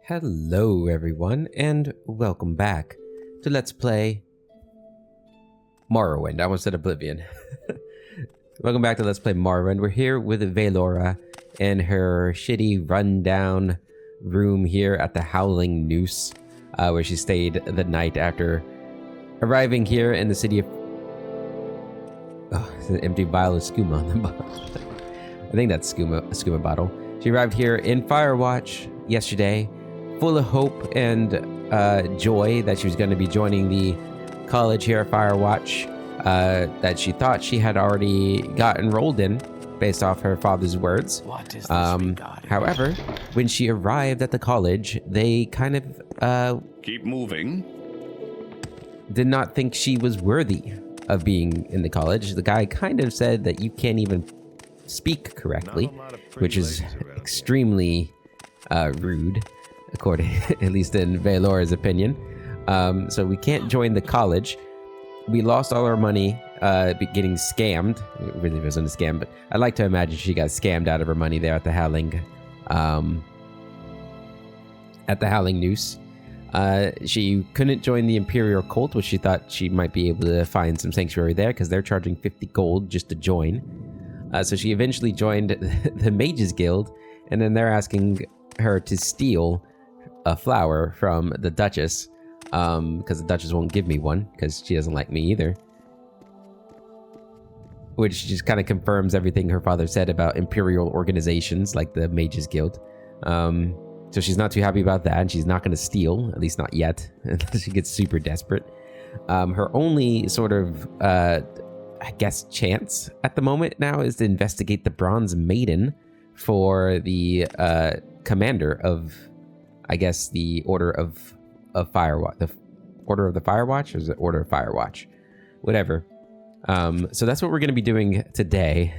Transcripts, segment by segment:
Hello everyone, and welcome back to Let's Play Morrowind. I almost said Oblivion. Welcome back to Let's Play Morrowind. We're here with Valora in her shitty rundown room here at the Howling Noose, where she stayed the night after arriving here in the city of... Oh, it's an empty vial of skooma on the bottom. I think that's a skooma bottle. She arrived here in Firewatch yesterday, full of hope and joy that she was going to be joining the college here at Firewatch that she thought she had already got enrolled in based off her father's words. What is this however, when she arrived at the college, they kind of keep moving. did not think she was worthy of being in the college. The guy kind of said that you can't even speak correctly, which is extremely rude, according, at least in Valora's opinion. So we can't join the college. We lost all our money getting scammed. It really wasn't a scam, but I like to imagine she got scammed out of her money there at the Howling Noose. She couldn't join the Imperial Cult, which she thought she might be able to find some sanctuary there because they're charging 50 gold just to join. So she eventually joined the Mages Guild, and then they're asking her to steal a flower from the Duchess, because the Duchess won't give me one because she doesn't like me either. Which just kind of confirms everything her father said about imperial organizations like the Mages Guild. So she's not too happy about that, and she's not going to steal, at least not yet, unless she gets super desperate. Her only sort of, I guess, chance at the moment now is to investigate the Bronze Maiden for the commander of, I guess, the Order of Firewatch. The Order of the Firewatch? Or is it Order of Firewatch? Whatever. So that's what we're going to be doing today.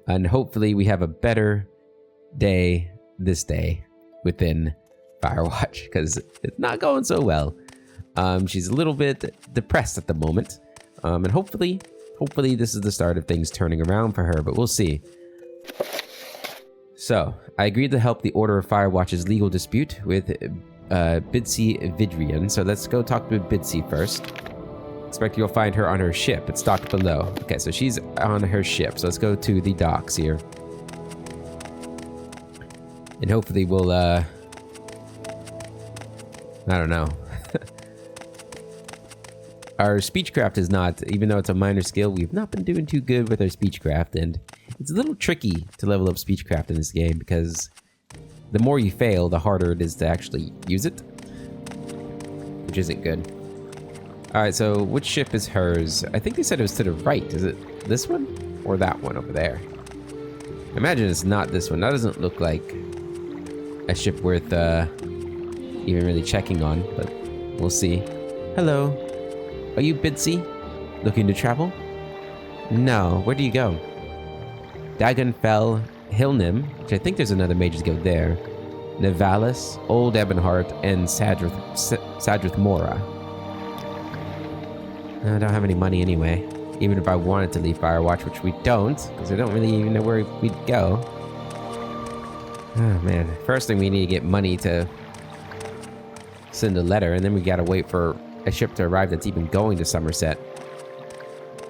And hopefully we have a better day this day within Firewatch, because it's not going so well. She's a little bit depressed at the moment. And hopefully this is the start of things turning around for her, but we'll see. So, I agreed to help the Order of Firewatch's legal dispute with Bitsy Vidrian. So let's go talk to Bitsy first. Expect you'll find her on her ship. It's docked below. Okay, so she's on her ship. So let's go to the docks here. And hopefully we'll, I don't know. Our speechcraft is not, even though it's a minor skill, we've not been doing too good with our speechcraft, and it's a little tricky to level up speechcraft in this game because the more you fail, the harder it is to actually use it, which isn't good. Alright, so which ship is hers? I think they said it was to the right. Is it this one or that one over there? I imagine it's not this one. That doesn't look like a ship worth even really checking on, but we'll see. Hello. Are you Bitsy? Looking to travel? No. Where do you go? Dagonfell, Hilnim, which I think there's another Mages Guild there. Nevalis, Old Ebonheart, and Sadrith Mora. I don't have any money anyway. Even if I wanted to leave Firewatch, which we don't, because I don't really even know where we'd go. Oh man. First thing we need to get money to send a letter, and then we gotta wait for a ship to arrive that's even going to Somerset,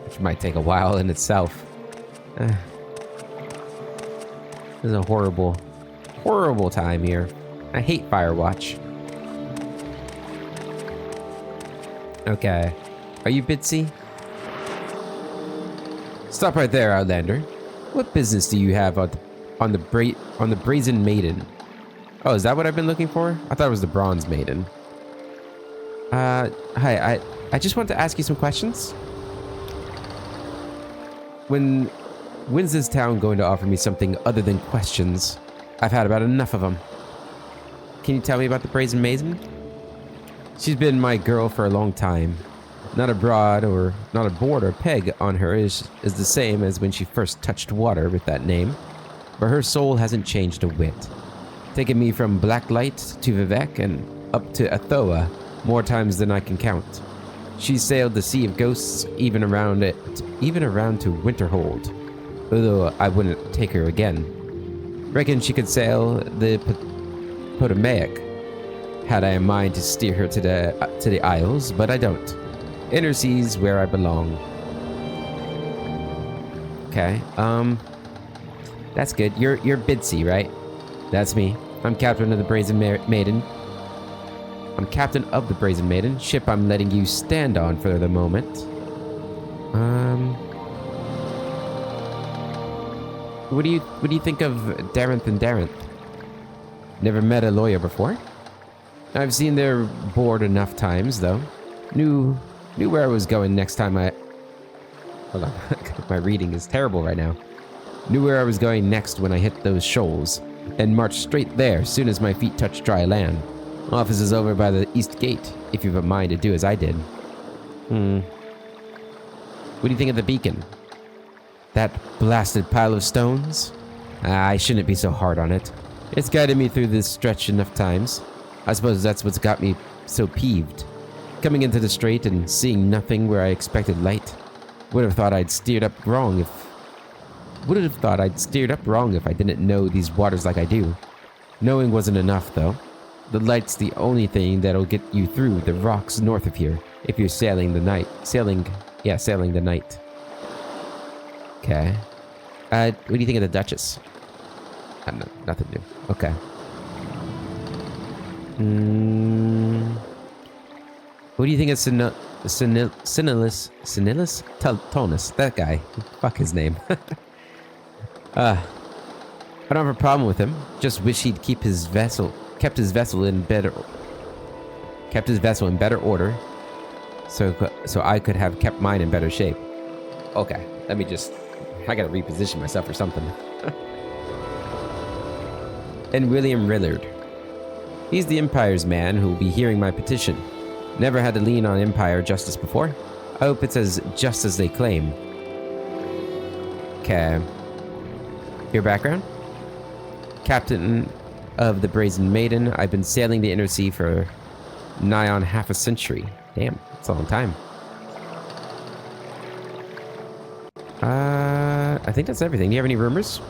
which might take a while in itself. This is a horrible, horrible time here. I hate Firewatch. Okay. Are you Bitsy? Stop right there, Outlander. What business do you have on the Brazen Maiden? Oh, is that what I've been looking for? I thought it was the Bronze Maiden. Hi, I just want to ask you some questions. When's this town going to offer me something other than questions? I've had about enough of them. Can you tell me about the Brazen Maiden? She's been my girl for a long time. Not a board or peg on her is the same as when she first touched water with that name, but her soul hasn't changed a whit. Taken me from Blacklight to Vivek and up to Athoa more times than I can count. She sailed the Sea of Ghosts, even around to Winterhold, although I wouldn't take her again. Reckon she could sail the Potomac, Had I a mind to steer her to the Isles, but I don't. Inner seas where I belong. Okay, that's good. You're Bitsy, right? That's me. I'm captain of the Brazen Maiden. I'm captain of the Brazen Maiden, ship I'm letting you stand on for the moment. What do you think of Darenth and Darenth? Never met a lawyer before? I've seen their board enough times, though. Knew where I was going next time I... Hold on, my reading is terrible right now. Knew where I was going next when I hit those shoals, and marched straight there as soon as my feet touched dry land. Office is over by the east gate, if you've a mind to do as I did. What do you think of the beacon? That blasted pile of stones? I shouldn't be so hard on it. It's guided me through this stretch enough times. I suppose that's what's got me so peeved. Coming into the strait and seeing nothing where I expected light. Would have thought I'd steered up wrong if I didn't know these waters like I do. Knowing wasn't enough, though. The light's the only thing that'll get you through the rocks north of here if you're sailing the night. Sailing the night. Okay. What do you think of the Duchess? I don't know, nothing new. Okay. What do you think of Sinilus Tonus? That guy. Fuck his name. I don't have a problem with him. Just wish he'd kept his vessel in better order, so I could have kept mine in better shape. Okay, I gotta reposition myself or something. And William Rillard. He's the Empire's man who will be hearing my petition. Never had to lean on Empire justice before. I hope it's as just as they claim. Okay. Your background? Captain of the Brazen Maiden. I've been sailing the inner sea for nigh on half a century. Damn, that's a long time. I think that's everything. Do you have any rumors?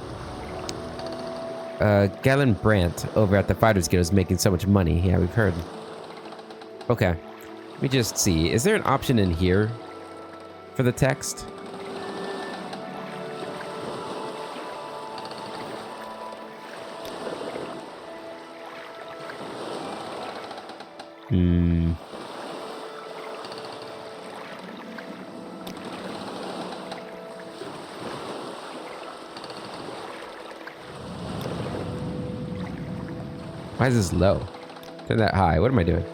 Galen Brandt over at the Fighters Guild is making so much money. Yeah, we've heard. Okay. Let me just see. Is there an option in here for the text? Why is this low? Turn that high. What am I doing?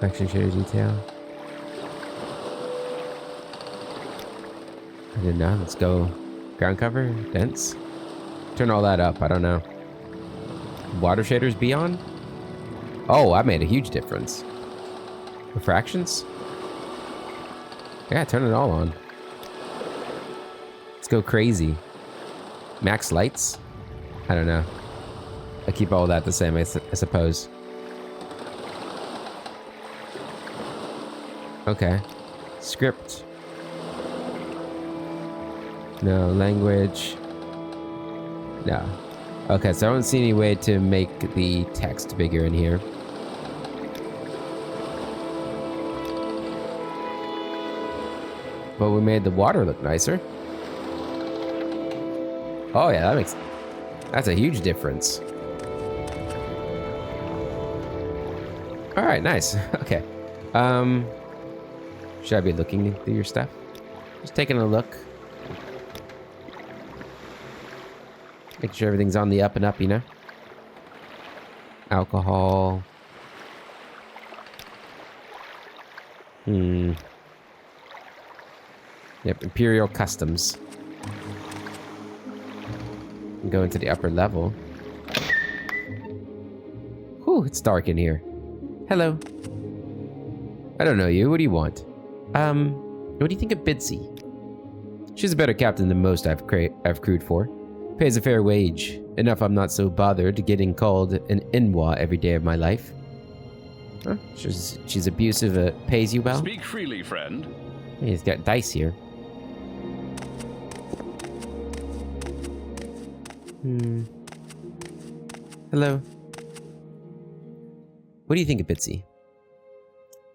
Action share detail. I didn't know. Let's go. Ground cover. Dense. Turn all that up. I don't know. Water shaders be on? Oh, I made a huge difference. Refractions? Yeah, turn it all on. Let's go crazy. Max lights? I don't know. I keep all that the same, I suppose. Okay. Script. No. Language. No. Okay, so I don't see any way to make the text bigger in here. But we made the water look nicer. Oh yeah, that's a huge difference. All right, nice. Okay. Should I be looking through your stuff? Just taking a look. Making sure everything's on the up and up, you know? Alcohol. Yep, Imperial Customs. Go into the upper level. Whew, it's dark in here. Hello. I don't know you. What do you want? What do you think of Bitsy? She's a better captain than most I've crewed for. Pays a fair wage. Enough I'm not so bothered getting called an Inwa every day of my life. Huh? She's abusive, pays you well? Speak freely, friend. Hey, he's got dice here. Hello. What do you think of Bitsy?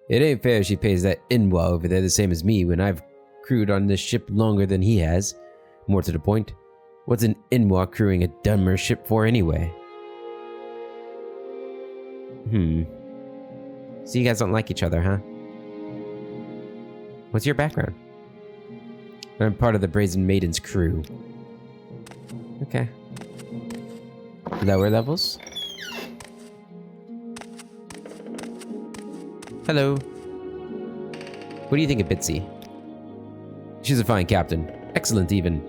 It ain't fair she pays that Inwa over there the same as me when I've crewed on this ship longer than he has. More to the point, what's an Inwa crewing a dumber ship for anyway? So you guys don't like each other, huh? What's your background? I'm part of the Brazen Maiden's crew. Okay. Lower levels? Hello. What do you think of Bitsy? She's a fine captain. Excellent even.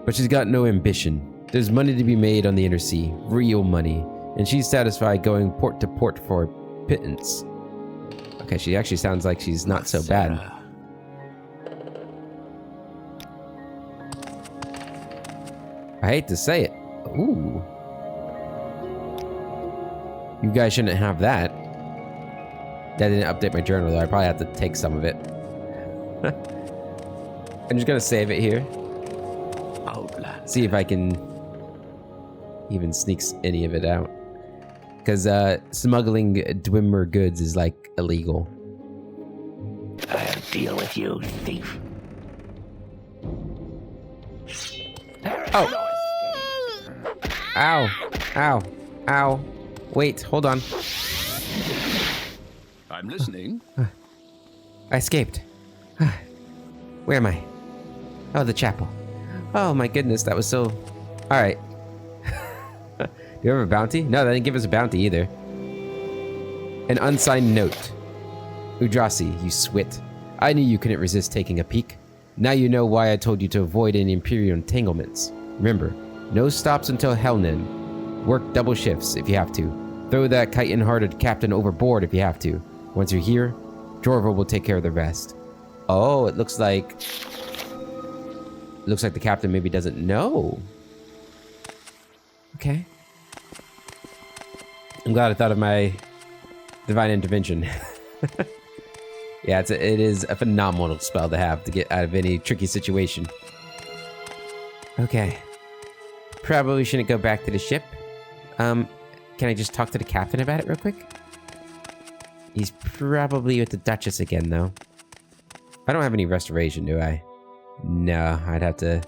But she's got no ambition. There's money to be made on the inner sea. Real money. And she's satisfied going port to port for pittance. Okay, she actually sounds like she's not so bad. I hate to say it. Ooh. You guys shouldn't have that. That didn't update my journal though. I probably have to take some of it. I'm just gonna save it here. See if I can even sneaks any of it out. Because smuggling Dwimmer goods is like illegal. I'll deal with you, thief. Oh! Ow! Ow! Ow! Wait, hold on. I'm listening. I escaped. Where am I? Oh, the chapel. Oh my goodness, that was so... Alright. Do you have a bounty? No, they didn't give us a bounty either. An unsigned note. Udrasi, you swit. I knew you couldn't resist taking a peek. Now you know why I told you to avoid any Imperial entanglements. Remember, no stops until Hellnin. Work double shifts if you have to. Throw that chitin-hearted captain overboard if you have to. Once you're here, Jorva will take care of the rest. Oh, it looks like... Looks like the captain maybe doesn't know. Okay. I'm glad I thought of my divine intervention. Yeah, it is a phenomenal spell to have to get out of any tricky situation. Okay. Probably shouldn't go back to the ship. Can I just talk to the captain about it real quick? He's probably with the Duchess again, though. I don't have any restoration, do I? No, I'd have to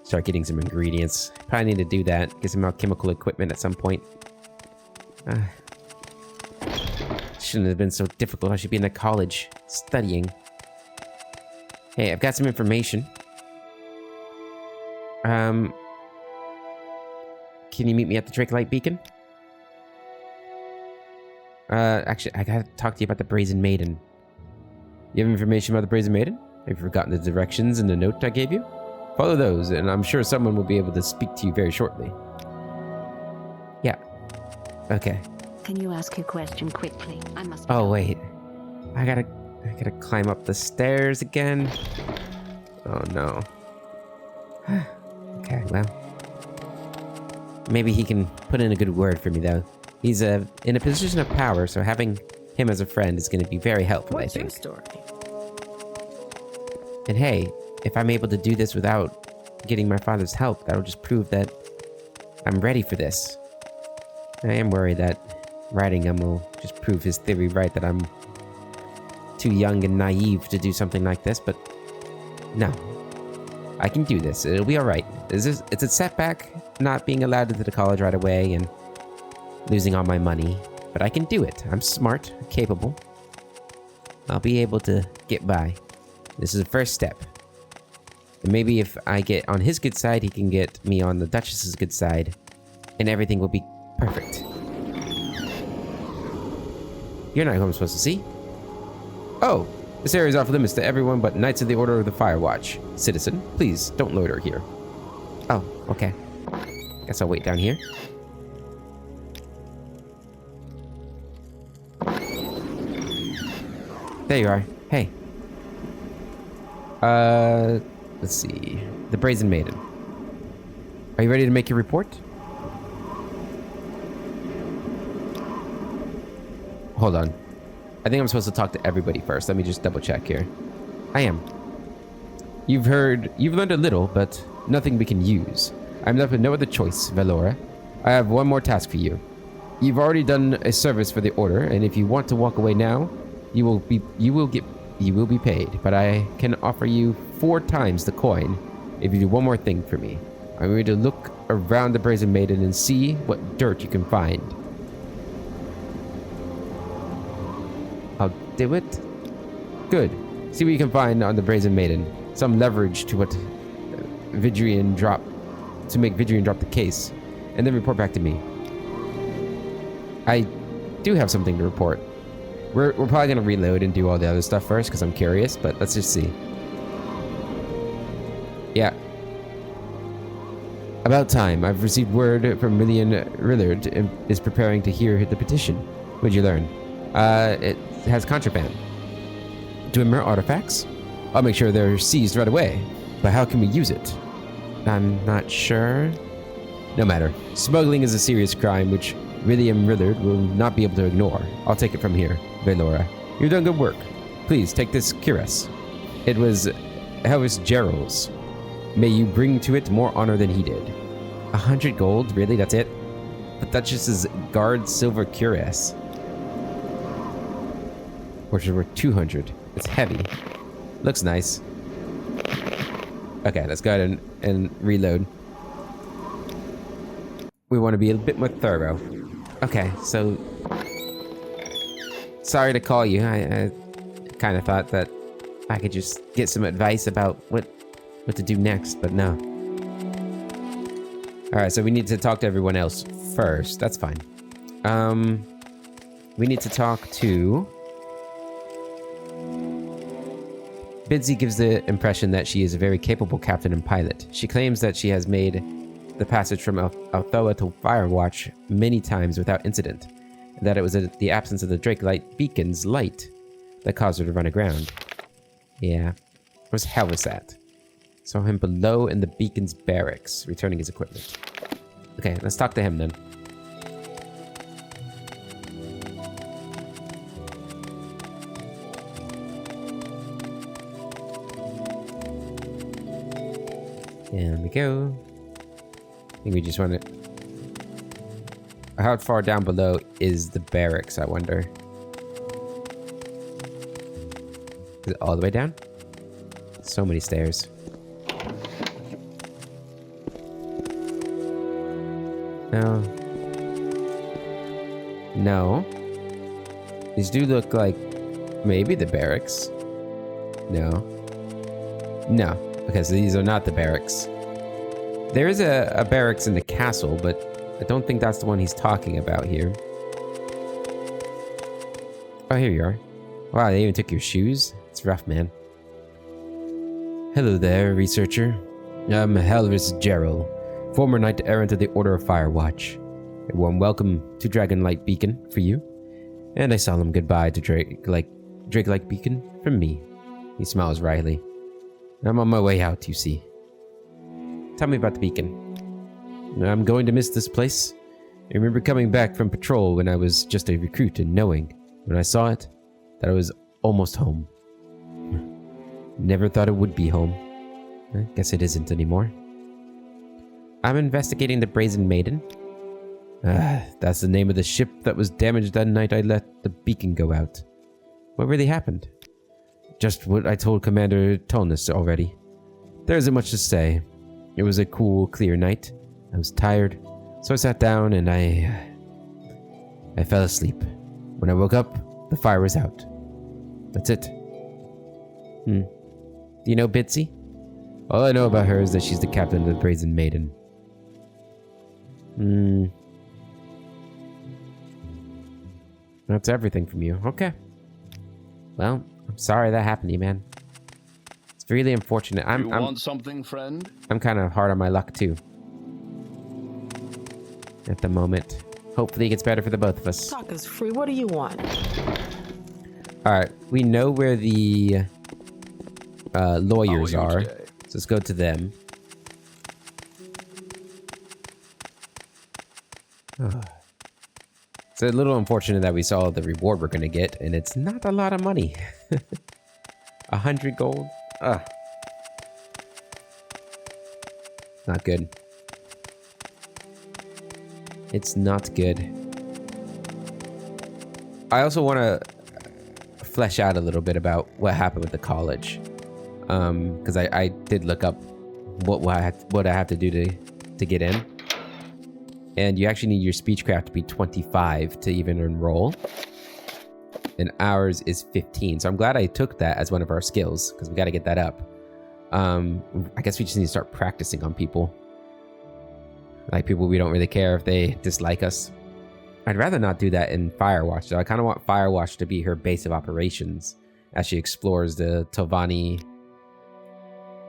start getting some ingredients. Probably need to do that. Get some alchemical equipment at some point. Shouldn't have been so difficult. I should be in a college studying. Hey, I've got some information. Can you meet me at the Drake Light Beacon? Actually, I gotta talk to you about the Brazen Maiden. You have information about the Brazen Maiden? Have you forgotten the directions in the note I gave you? Follow those, and I'm sure someone will be able to speak to you very shortly. Yeah. Okay. Can you ask your question quickly? I must. Oh wait, I gotta climb up the stairs again. Oh no. Okay, well, maybe he can put in a good word for me though. He's in a position of power, so having him as a friend is going to be very helpful. What's I think. Your story? And hey, if I'm able to do this without getting my father's help, that'll just prove that I'm ready for this. I am worried that writing him will just prove his theory right, that I'm too young and naive to do something like this, but no. I can do this. It'll be alright. It's a setback not being allowed into the college right away and losing all my money, but I can do it. I'm smart, capable. I'll be able to get by. This is the first step. And maybe if I get on his good side, he can get me on the Duchess's good side, and everything will be perfect. You're not who I'm supposed to see. Oh, this area is off limits to everyone but Knights of the Order of the Firewatch. Citizen, please don't loiter here. Oh, okay. Guess I'll wait down here. There you are. Hey. Let's see. The Brazen Maiden. Are you ready to make your report? Hold on. I think I'm supposed to talk to everybody first. Let me just double check here. I am. You've learned a little, but nothing we can use. I'm left with no other choice, Valora. I have one more task for you. You've already done a service for the order, and if you want to walk away now, you will be paid. But I can offer you 4 times the coin if you do one more thing for me. I'm going to look around the Brazen Maiden and see what dirt you can find. I'll do it. Good. See what you can find on the Brazen Maiden. Some leverage to what Vidrian drop to make Vidrian drop the case, and then report back to me. I do have something to report. We're probably gonna reload and do all the other stuff first because I'm curious, but let's just see. Yeah. About time. I've received word from Million Rillard is preparing to hear the petition. What'd you learn? It has contraband. Dwimmer artifacts? I'll make sure they're seized right away. But how can we use it? I'm not sure. No matter. Smuggling is a serious crime which William Rillard will not be able to ignore. I'll take it from here, Valora. You've done good work. Please take this cuirass. It was Helvis Gerald's. May you bring to it more honor than he did. 100 gold? Really? That's it? But that's just his guard silver cuirass. Which is worth 200. It's heavy. Looks nice. Okay, let's go ahead and reload. We want to be a bit more thorough. Okay, so... Sorry to call you. I kind of thought that I could just get some advice about what to do next, but no. Alright, so we need to talk to everyone else first. That's fine. We need to talk to... Bidsy gives the impression that she is a very capable captain and pilot. She claims that she has made the passage from Althoa to Firewatch many times without incident, and that it was the absence of the Drake Light Beacon's light that caused her to run aground. Yeah. Where's Helvis at? Saw him below in the Beacon's barracks, returning his equipment. Okay, let's talk to him then. There we go. I think we just want to... How far down below is the barracks, I wonder? Is it all the way down? So many stairs. No. No. These do look like maybe the barracks. No. No. Okay, so these are not the barracks. There is a barracks in the castle, but I don't think that's the one he's talking about here. Oh, here you are. Wow, they even took your shoes? It's rough, man. Hello there, researcher. I'm Helvis Gerald, former knight errant of the Order of Firewatch. A warm welcome to Dragonlight Beacon for you, and a solemn goodbye to Drake-like Beacon from me. He smiles wryly. I'm on my way out, you see. Tell me about the beacon. I'm going to miss this place. I remember coming back from patrol when I was just a recruit and knowing, when I saw it, that I was almost home. Never thought it would be home. I guess it isn't anymore. I'm investigating the Brazen Maiden. That's the name of the ship that was damaged that night I let the beacon go out. What really happened? Just what I told Commander Tolnus already. There isn't much to say. It was a cool, clear night. I was tired, so I sat down and I fell asleep. When I woke up, the fire was out. That's it. Do you know Bitsy? All I know about her is that she's the captain of the Brazen Maiden. That's everything from you. Okay. Well, I'm sorry that happened to you, man. It's really unfortunate. You want something, friend? I'm kind of hard on my luck, too. At the moment. Hopefully it gets better for the both of us. Talk is free. What do you want? Alright, we know where the lawyers are. Today? So let's go to them. It's a little unfortunate that we saw the reward we're going to get, and it's not a lot of money. 100 gold? Ugh. Not good. It's not good. I also want to flesh out a little bit about what happened with the college. Because I did look up what I have to do to get in. And you actually need your speechcraft to be 25 to even enroll. And ours is 15. So I'm glad I took that as one of our skills, because we got to get that up. I guess we just need to start practicing on people. Like people we don't really care if they dislike us. I'd rather not do that in Firewatch, though. I kind of want Firewatch to be her base of operations as she explores the Tovani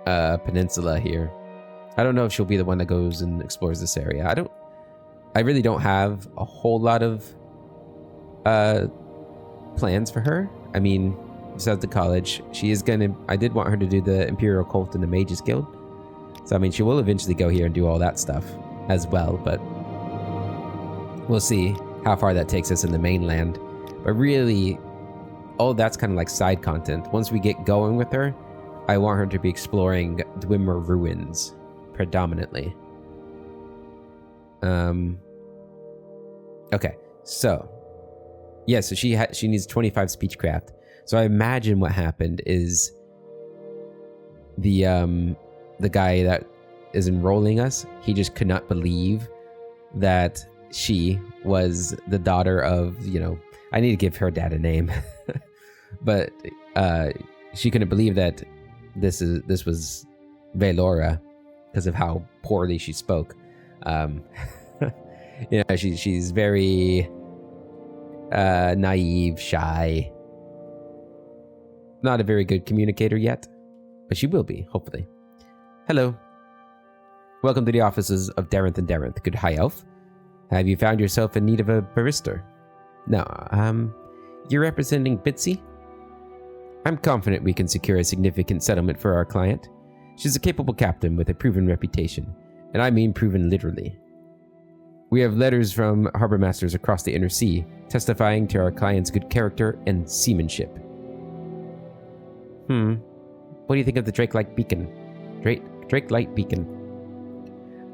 peninsula here. I don't know if she'll be the one that goes and explores this area. I really don't have a whole lot of plans for her. I mean, besides the college, she is gonna. I did want her to do the Imperial Cult and the Mages Guild. So I mean, she will eventually go here and do all that stuff as well. But we'll see how far that takes us in the mainland. But really, all that's kind of like side content. Once we get going with her, I want her to be exploring Dwemer ruins predominantly. Okay, so yeah, so she needs 25 speechcraft. So I imagine what happened is the guy that is enrolling us, he just could not believe that she was the daughter of, you know, I need to give her dad a name, but she couldn't believe that this was Velora because of how poorly she spoke. You know, she's very naive, shy, not a very good communicator yet, but she will be, hopefully. Hello. Welcome to the offices of Darenth and Darenth. Good high elf. Have you found yourself in need of a barrister? No, you're representing Bitsy? I'm confident we can secure a significant settlement for our client. She's a capable captain with a proven reputation, and I mean proven literally. We have letters from harbor masters across the Inner Sea testifying to our client's good character and seamanship. What do you think of the Drake Light Beacon? Drake Light Beacon.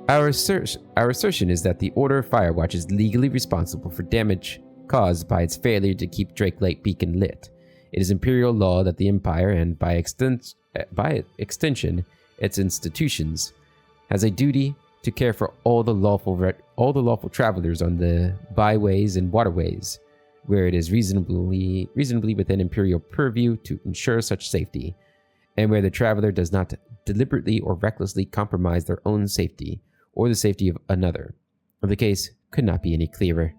Our assertion is that the Order of Firewatch is legally responsible for damage caused by its failure to keep Drake Light Beacon lit. It is imperial law that the Empire, and by extension, its institutions, has a duty to care for all the lawful travelers on the byways and waterways, where it is reasonably within Imperial purview to ensure such safety, and where the traveler does not deliberately or recklessly compromise their own safety or the safety of another. The case could not be any clearer.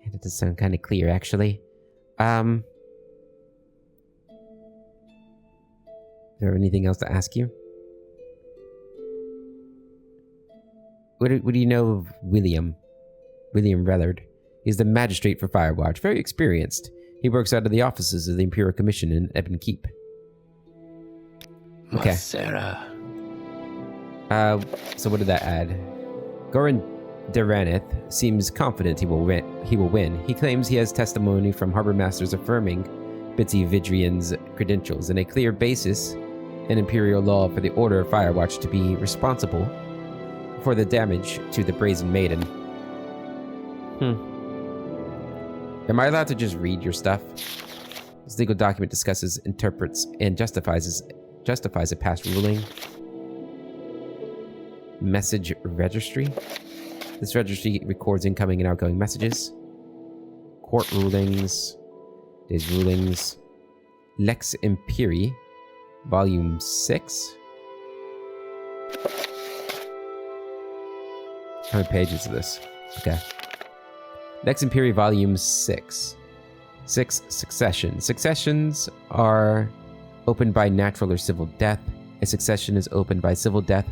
Yeah, that does sound kind of clear, actually. Is there anything else to ask you? What do you know of William? William Rellard. He's the magistrate for Firewatch, very experienced. He works out of the offices of the Imperial Commission in Ebon Keep. Okay. Sarah. So what did that add? Goran Daraneth seems confident he will win. He claims he has testimony from harbor masters affirming Bitsy Vidrian's credentials and a clear basis in Imperial law for the Order of Firewatch to be responsible for the damage to the Brazen Maiden. Am I allowed to just read your stuff? This legal document discusses, interprets, and justifies a past ruling. Message registry. This registry records incoming and outgoing messages. Court rulings. Day's rulings. Lex Imperi, Volume 6. How many pages is this? Okay. Lex Imperi, Volume 6. 6. Succession. Successions are opened by natural or civil death. A succession is opened by civil death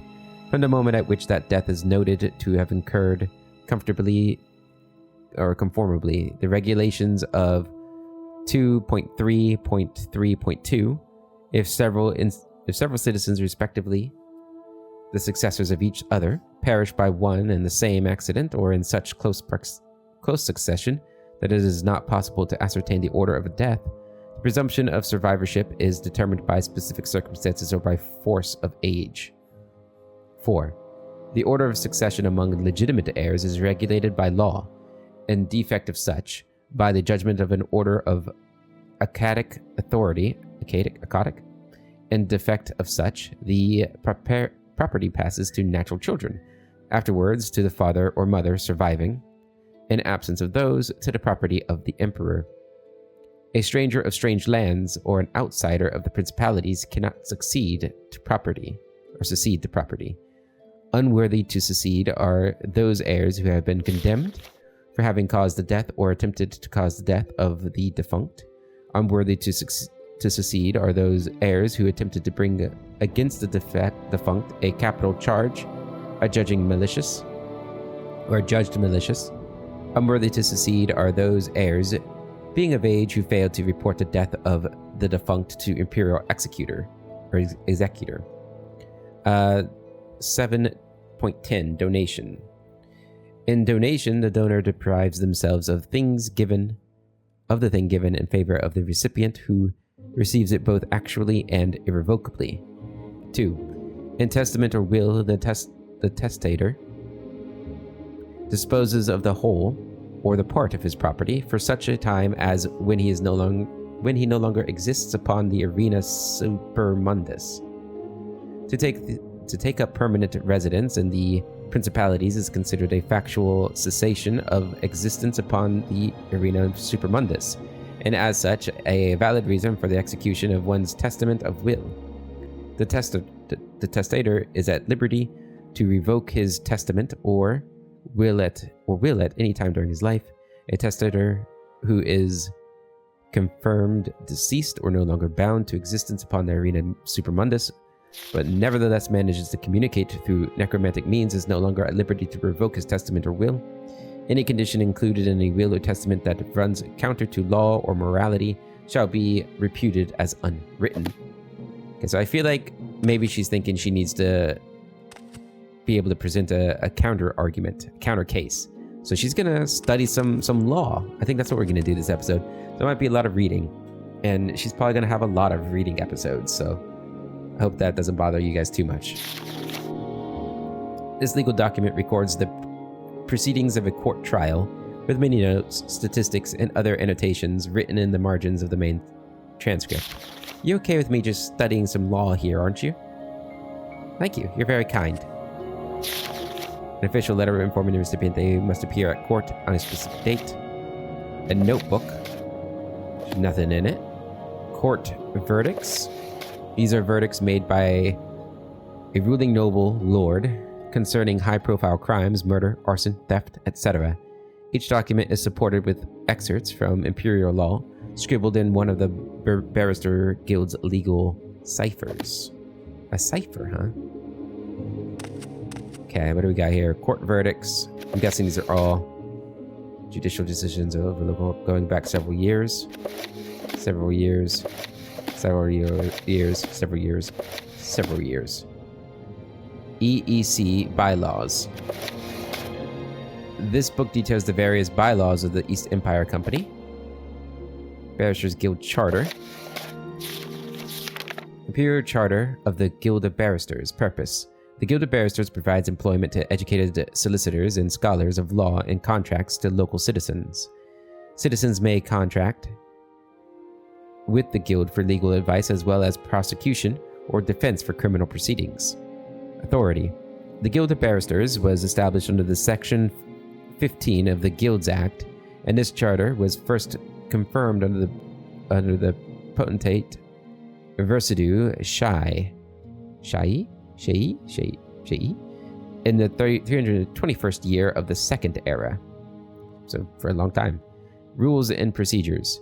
from the moment at which that death is noted to have occurred comfortably or conformably. The regulations of 2.3.3.2, if several citizens respectively, the successors of each other, perish by one and the same accident or in such close succession that it is not possible to ascertain the order of a death, the presumption of survivorship is determined by specific circumstances or by force of age. 4. The order of succession among legitimate heirs is regulated by law, and defect of such, by the judgment of an order of Akkadic authority, Akkadic, and defect of such, the property passes to natural children, afterwards to the father or mother surviving, in absence of those, to the property of the emperor. A stranger of strange lands or an outsider of the principalities cannot succeed to property. Unworthy to succeed are those heirs who have been condemned for having caused the death or attempted to cause the death of the defunct. Unworthy to succeed are those heirs who attempted to bring against the defunct a capital charge, a judged malicious. Unworthy to succeed are those heirs, being of age, who failed to report the death of the defunct to imperial executor or executor. 7.10 Donation. In donation, the donor deprives themselves of the thing given in favor of the recipient, who receives it both actually and irrevocably. 2. In testament or will, the testator disposes of the whole or the part of his property for such a time as when he no longer exists upon the arena supermundus. To take up permanent residence in the principalities is considered a factual cessation of existence upon the arena supermundus, and as such, a valid reason for the execution of one's testament of will. The testator is at liberty to revoke his testament or will at any time during his life. A testator who is confirmed deceased or no longer bound to existence upon the arena supermundus, but nevertheless manages to communicate through necromantic means, is no longer at liberty to revoke his testament or will. Any condition included in a will or testament that runs counter to law or morality shall be reputed as unwritten. Okay, so I feel like maybe she's thinking she needs to be able to present a counter argument, counter case. So she's gonna study some law. I think that's what we're gonna do this episode. There might be a lot of reading, and she's probably gonna have a lot of reading episodes, so I hope that doesn't bother you guys too much. This legal document records the proceedings of a court trial with many notes, statistics, and other annotations written in the margins of the main transcript. You okay with me just studying some law here, aren't you? Thank you. You're very kind. An official letter informing the recipient they must appear at court on a specific date. A notebook. There's nothing in it. Court verdicts. These are verdicts made by a ruling noble lord concerning high-profile crimes, murder, arson, theft, etc. Each document is supported with excerpts from imperial law, scribbled in one of the barrister guild's legal ciphers. A cipher, huh? Okay, what do we got here? Court verdicts. I'm guessing these are all judicial decisions over going back several years. EEC bylaws. This book details the various bylaws of the East Empire Company. Barristers Guild Charter. Imperial Charter of the Guild of Barristers. Purpose. The Guild of Barristers provides employment to educated solicitors and scholars of law and contracts to local citizens. Citizens may contract with the Guild for legal advice as well as prosecution or defense for criminal proceedings. Authority. The Guild of Barristers was established under the Section 15 of the Guilds Act, and this charter was first confirmed under the potentate Versidue Shai in the 321st year of the Second Era. So for a long time. Rules and procedures.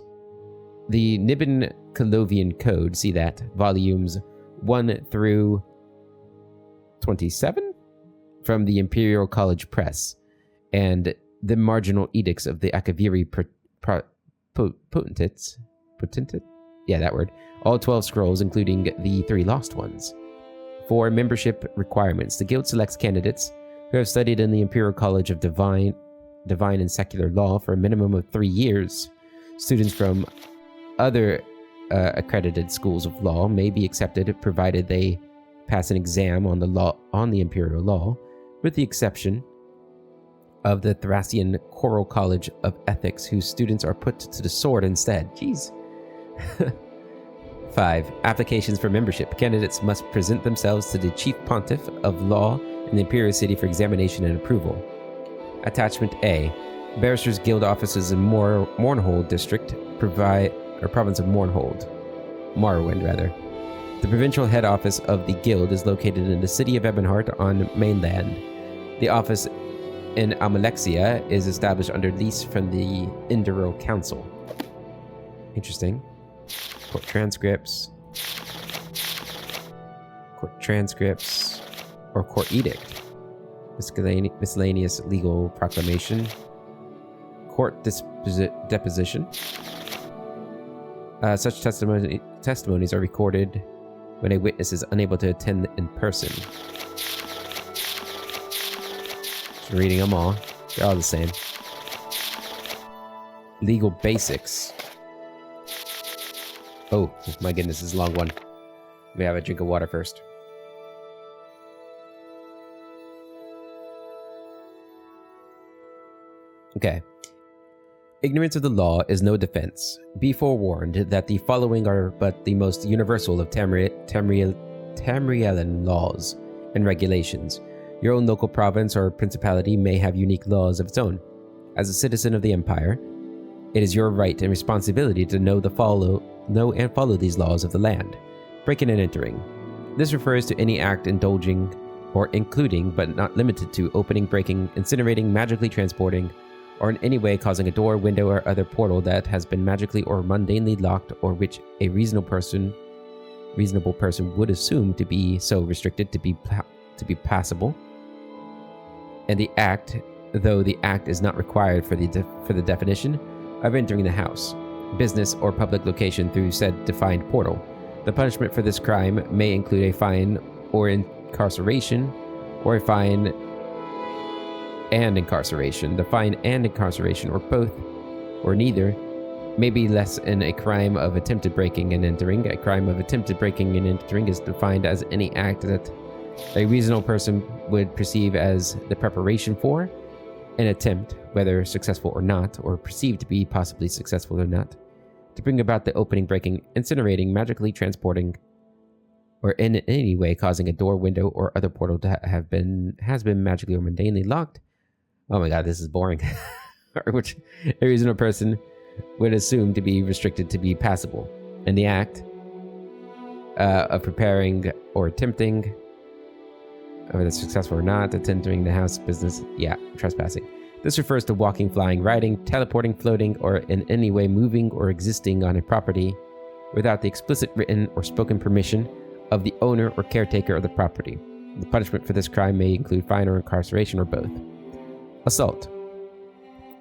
The Niben Colovian Code, see that, volumes 1 through 27 from the Imperial College Press, and the marginal edicts of the Akaviri potentates, yeah, that word, all 12 scrolls, including the 3 lost ones. For membership requirements, the Guild selects candidates who have studied in the Imperial College of Divine and Secular Law for a minimum of 3 years. Students from other accredited schools of law may be accepted provided they pass an exam on the Imperial Law. with the exception of the Thracian Choral College of Ethics, whose students are put to the sword instead. Jeez. 5. Applications for membership. Candidates must present themselves to the Chief Pontiff of Law in the Imperial City for examination and approval. Attachment A. Barristers Guild offices in Mornhold District, province of Morrowind, rather. The provincial head office of the guild is located in the city of Ebonheart on mainland. The office in Almalexia is established under lease from the Induro Council. Interesting. Court transcripts, or court edict. Miscellaneous legal proclamation. Court deposition. Such testimonies are recorded when a witness is unable to attend in person. Just reading them all. They're all the same. Legal basics. Oh, my goodness, this is a long one. Let me have a drink of water first. Okay. Ignorance of the law is no defense. Be forewarned that the following are but the most universal of Tamrielian laws and regulations. Your own local province or principality may have unique laws of its own. As a citizen of the Empire, it is your right and responsibility to know and follow these laws of the land. Breaking and entering. This refers to any act indulging or including, but not limited to, opening, breaking, incinerating, magically transporting, or in any way causing a door, window, or other portal that has been magically or mundanely locked, or which a reasonable person would assume to be so restricted to be passable. And the act, though the act is not required for the definition of entering the house, business, or public location through said defined portal. The punishment for this crime may include a fine or incarceration, or a fine and incarceration. The fine and incarceration, or both, or neither, may be less in a crime of attempted breaking and entering. A crime of attempted breaking and entering is defined as any act that a reasonable person would perceive as the preparation for an attempt, whether successful or not, or perceived to be possibly successful or not, to bring about the opening, breaking, incinerating, magically transporting, or in any way causing a door, window, or other portal to has been magically or mundanely locked. Oh my god, this is boring. Or which a reasonable person would assume to be restricted to be passable. And the act of preparing or attempting, whether it's successful or not, entering the house, business, trespassing. This refers to walking, flying, riding, teleporting, floating, or in any way moving or existing on a property without the explicit written or spoken permission of the owner or caretaker of the property. The punishment for this crime may include fine or incarceration, or both. Assault.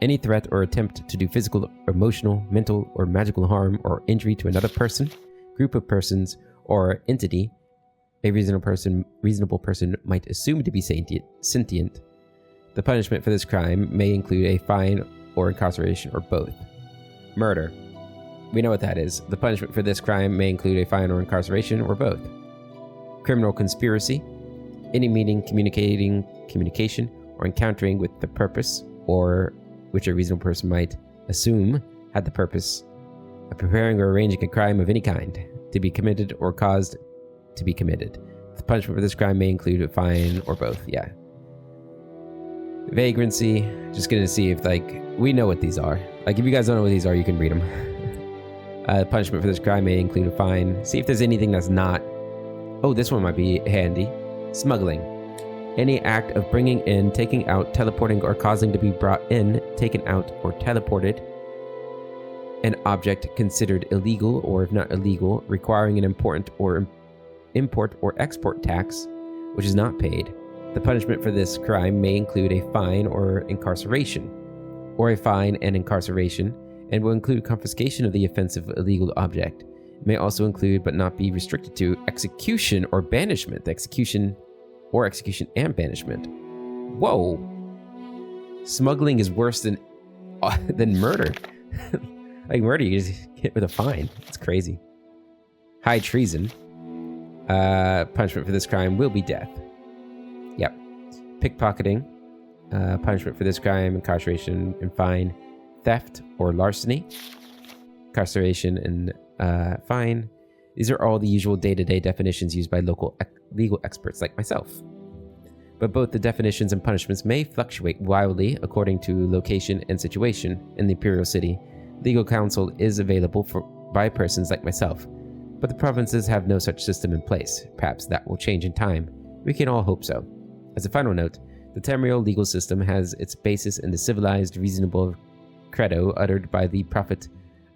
Any threat or attempt to do physical, emotional, mental, or magical harm or injury to another person, group of persons, or entity a reasonable person might assume to be sentient. The punishment for this crime may include a fine or incarceration, or both. Murder. We know what that is. The punishment for this crime may include a fine or incarceration, or both. Criminal conspiracy. Any meeting, communication, or encountering with the purpose, or which a reasonable person might assume had the purpose of preparing or arranging a crime of any kind to be committed or caused to be committed. The punishment for this crime may include a fine or both. Yeah. Vagrancy. Just gonna see if, we know what these are. If you guys don't know what these are, you can read them. Punishment for this crime may include a fine. See if there's anything that's not. Oh, this one might be handy. Smuggling. Any act of bringing in, taking out, teleporting, or causing to be brought in, taken out, or teleported an object considered illegal, or if not illegal, requiring an import or export tax, which is not paid. The punishment for this crime may include a fine or incarceration, or a fine and incarceration, and will include confiscation of the offensive illegal object. It may also include, but not be restricted to, execution or banishment. Execution and banishment. Whoa! Smuggling is worse than murder. Murder, you just hit with a fine. It's crazy. High treason. Punishment for this crime will be death. Yep. pickpocketing. Punishment for this crime, incarceration and fine. Theft or larceny, incarceration and fine. These are all the usual day-to-day definitions used by local legal experts like myself. But both the definitions and punishments may fluctuate wildly according to location and situation. In the Imperial City, legal counsel is available by persons like myself, but the provinces have no such system in place. Perhaps that will change in time. We can all hope so. As a final note, the Tamriel legal system has its basis in the civilized, reasonable credo uttered by the prophet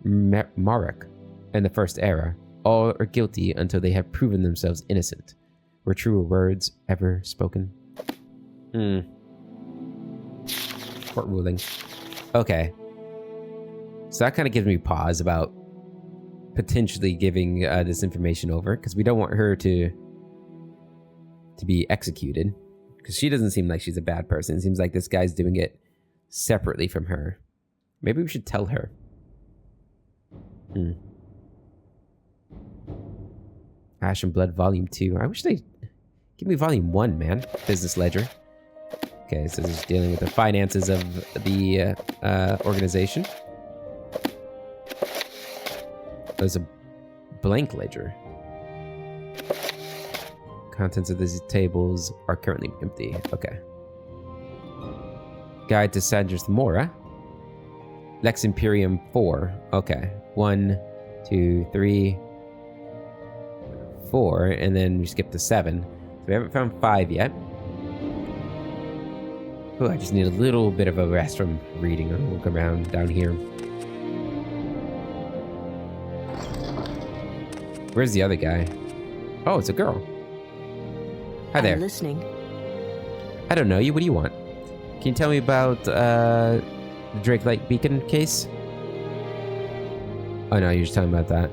Marek in the First Era. All are guilty until they have proven themselves innocent. Were truer words ever spoken? Court ruling. Okay. So that kind of gives me pause about potentially giving this information over, because we don't want her to be executed, because she doesn't seem like she's a bad person. It seems like this guy's doing it separately from her. Maybe we should tell her. Ash and Blood Volume 2. I wish they'd give me Volume 1, man. Business Ledger. Okay, so this is dealing with the finances of the organization. There's a blank ledger. Contents of these tables are currently empty. Okay. Guide to Sandris Mora. Lex Imperium 4. Okay. 1, 2, 3, 4, and then we skip to 7. So we haven't found 5 yet. Oh, I just need a little bit of a rest from reading. I'll look around down here. Where's the other guy? Oh, it's a girl. Hi there. I'm listening. I don't know you. What do you want? Can you tell me about the Drake Light Beacon case? Oh no, you're just talking about that.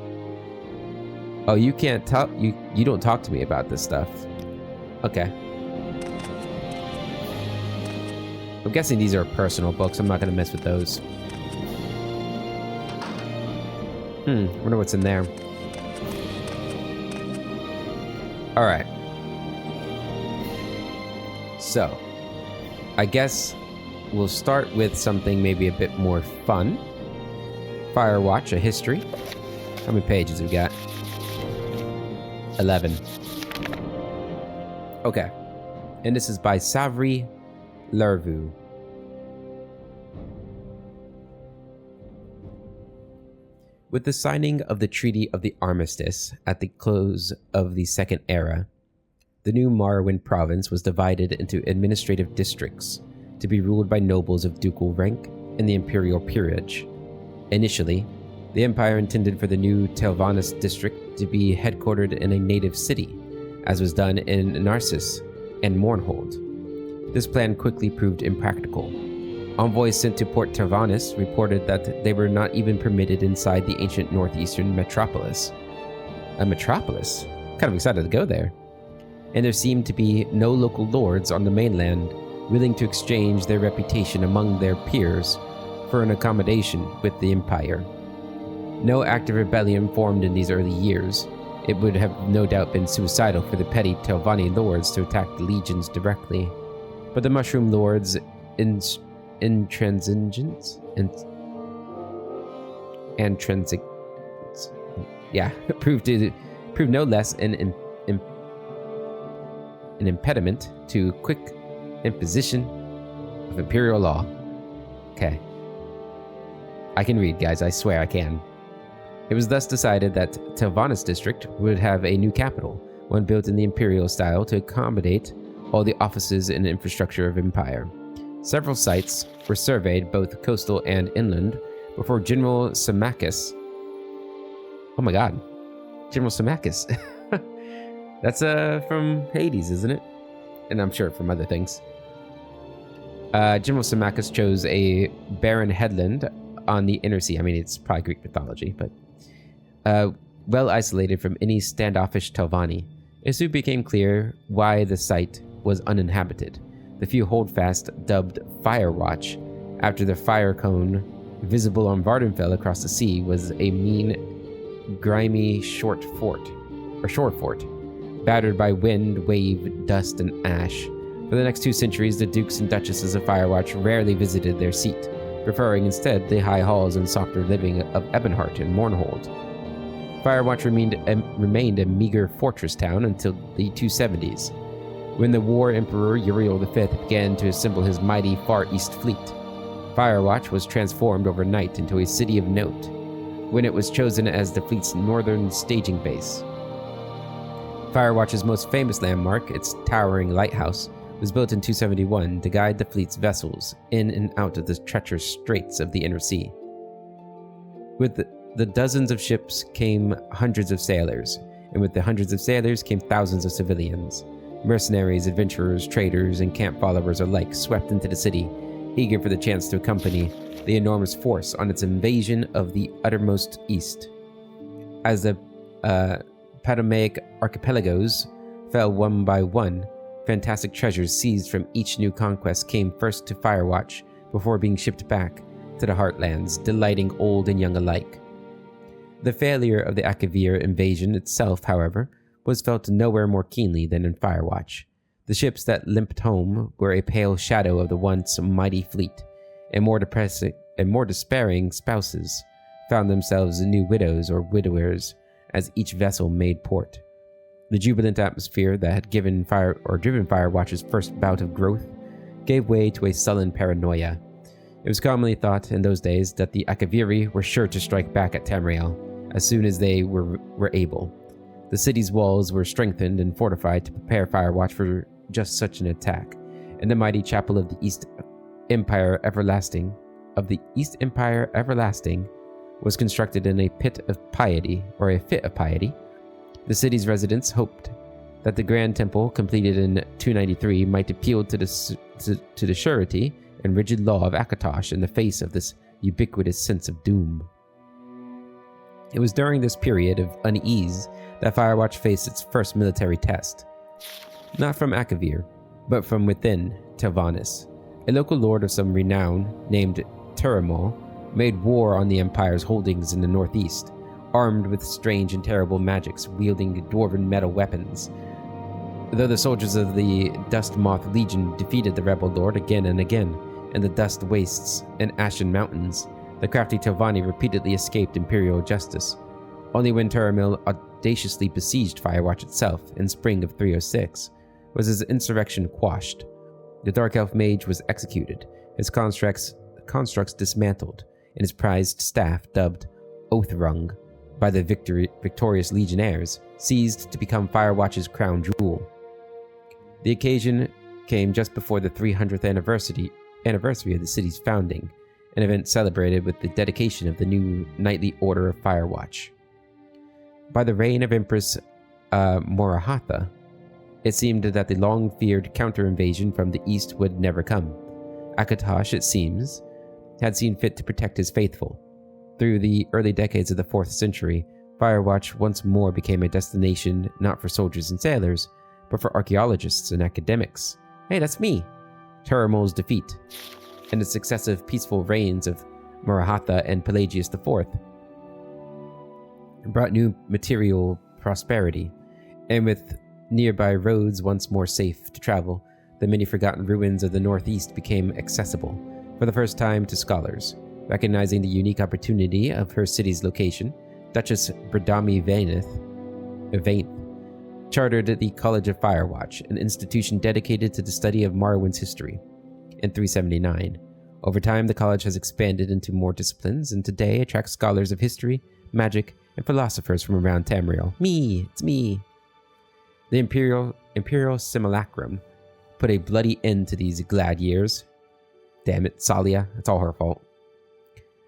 Oh, you can't talk. You don't talk to me about this stuff. Okay. I'm guessing these are personal books. I'm not gonna mess with those. Wonder what's in there. All right. So, I guess we'll start with something maybe a bit more fun. Firewatch, a history. How many pages we got? 11. Okay. And this is by Savri Lervu. With the signing of the Treaty of the Armistice at the close of the Second Era, the new Morrowind province was divided into administrative districts to be ruled by nobles of ducal rank in the imperial peerage. Initially, the Empire intended for the new Telvanus district to be headquartered in a native city, as was done in Narcissus and Mournhold. This plan quickly proved impractical. Envoys sent to Port Telvanus reported that they were not even permitted inside the ancient northeastern metropolis. A metropolis? Kind of excited to go there. And there seemed to be no local lords on the mainland willing to exchange their reputation among their peers for an accommodation with the Empire. No active rebellion formed in these early years. It would have no doubt been suicidal for the petty Telvanni lords to attack the legions directly. But the Mushroom Lords' intransigence proved no less an impediment to quick imposition of imperial law. Okay. I can read, guys. I swear I can. It was thus decided that Telvanus district would have a new capital, one built in the imperial style to accommodate all the offices and infrastructure of empire. Several sites were surveyed, both coastal and inland, before General Symmachus. Oh my god. General Symmachus. That's from Hades, isn't it? And I'm sure from other things. General Symmachus chose a barren headland on the inner sea. I mean, it's probably Greek mythology, but well isolated from any standoffish Telvanni. It soon became clear why the site was uninhabited. The few holdfast, dubbed Firewatch, after the fire cone visible on Vardenfell across the sea, was a mean, grimy shore fort, battered by wind, wave, dust, and ash. For the next 2 centuries, the dukes and duchesses of Firewatch rarely visited their seat, preferring instead the high halls and softer living of Ebonheart and Mournhold. Firewatch remained a meager fortress town until the 270s, when the War Emperor Uriel V began to assemble his mighty Far East fleet. Firewatch was transformed overnight into a city of note, when it was chosen as the fleet's northern staging base. Firewatch's most famous landmark, its towering lighthouse, was built in 271 to guide the fleet's vessels in and out of the treacherous straits of the Inner Sea. With the dozens of ships came hundreds of sailors, and with the hundreds of sailors came thousands of civilians. Mercenaries, adventurers, traders, and camp followers alike swept into the city, eager for the chance to accompany the enormous force on its invasion of the uttermost east. As the Ptolemaic archipelagos fell one by one, fantastic treasures seized from each new conquest came first to Firewatch before being shipped back to the Heartlands, delighting old and young alike. The failure of the Akavir invasion itself, however, was felt nowhere more keenly than in Firewatch. The ships that limped home were a pale shadow of the once mighty fleet, and more despairing spouses found themselves new widows or widowers as each vessel made port. The jubilant atmosphere that had driven Firewatch's first bout of growth gave way to a sullen paranoia. It was commonly thought in those days that the Akaviri were sure to strike back at Tamriel as soon as they were able. The city's walls were strengthened and fortified to prepare Firewatch for just such an attack, and the mighty chapel of the East Empire Everlasting was constructed in a pit of piety, or a fit of piety. The city's residents hoped that the Grand Temple, completed in 293, might appeal to the surety and rigid law of Akatosh in the face of this ubiquitous sense of doom. It was during this period of unease that Firewatch faced its first military test. Not from Akavir, but from within Telvannis. A local lord of some renown, named Turamol, made war on the Empire's holdings in the northeast, armed with strange and terrible magics, wielding dwarven metal weapons. Though the soldiers of the Dust Moth Legion defeated the rebel lord again and again in the dust wastes and ashen mountains, the crafty Telvanni repeatedly escaped imperial justice. Only when Turamil audaciously besieged Firewatch itself in spring of 306 was his insurrection quashed. The Dark Elf Mage was executed, his constructs dismantled, and his prized staff, dubbed Oathrung by the victorious legionnaires, seized to become Firewatch's crown jewel. The occasion came just before the 300th anniversary of the city's founding, an event celebrated with the dedication of the new Knightly Order of Firewatch. By the reign of Empress Morahatha, it seemed that the long-feared counter-invasion from the east would never come. Akatosh, it seems, had seen fit to protect his faithful. Through the early decades of the 4th century, Firewatch once more became a destination not for soldiers and sailors, but for archaeologists and academics. Hey, that's me! Turamul's defeat, and the successive peaceful reigns of Morahatha and Pelagius IV brought new material prosperity, and with nearby roads once more safe to travel, the many forgotten ruins of the northeast became accessible for the first time to scholars. Recognizing the unique opportunity of her city's location, Duchess Bradami Vainth chartered the College of Firewatch, an institution dedicated to the study of Morrowind's history, in 379. Over time, the college has expanded into more disciplines, and today attracts scholars of history, magic, and philosophers from around Tamriel. It's me! The Imperial Simulacrum put a bloody end to these glad years. Damn it, Salia, it's all her fault.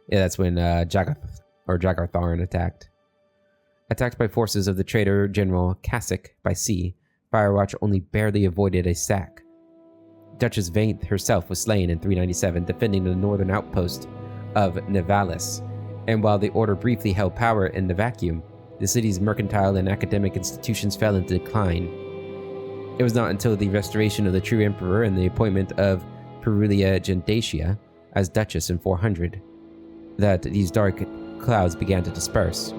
Yeah, that's when Jagartharn attacked. Attacked by forces of the traitor General Kasich by sea, Firewatch only barely avoided a sack. Duchess Vainth herself was slain in 397, defending the northern outpost of Nevalis, and while the order briefly held power in the vacuum, the city's mercantile and academic institutions fell into decline. It was not until the restoration of the true emperor and the appointment of Perulia Gendacia as Duchess in 400 that these dark clouds began to disperse.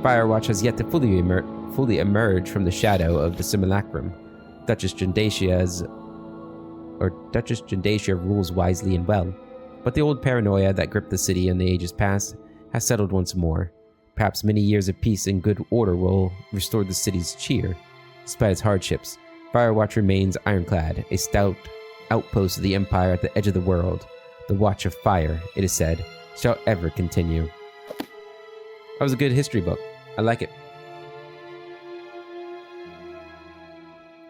Firewatch has yet to fully emerge from the shadow of the simulacrum. Duchess Gendacia's Duchess Jandacia rules wisely and well, but the old paranoia that gripped the city in the ages past has settled once more. Perhaps many years of peace and good order will restore the city's cheer. Despite its hardships, Firewatch remains ironclad, a stout outpost of the Empire at the edge of the world. The Watch of Fire, it is said, shall ever continue. That was a good history book. I like it.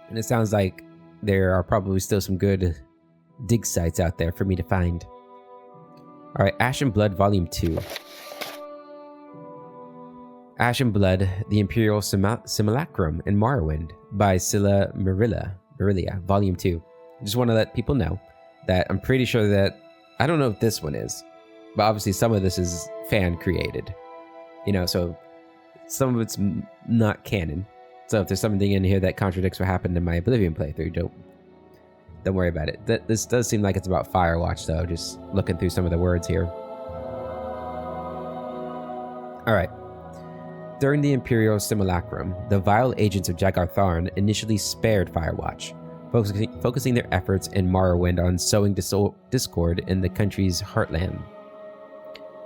And it sounds like there are probably still some good dig sites out there for me to find. Alright, Ash and Blood Volume 2. Ash and Blood, The Imperial Simulacrum in Morrowind by Scylla Marilia, Volume 2. I just want to let people know that I'm pretty sure that, I don't know if this one is, but obviously some of this is fan created. You know, so some of it's not canon. So if there's something in here that contradicts what happened in my Oblivion playthrough, don't worry about it. This does seem like it's about Firewatch though, just looking through some of the words here. Alright. During the Imperial Simulacrum, the vile agents of Jagar Tharn initially spared Firewatch, focusing their efforts in Morrowind on sowing discord in the country's heartland.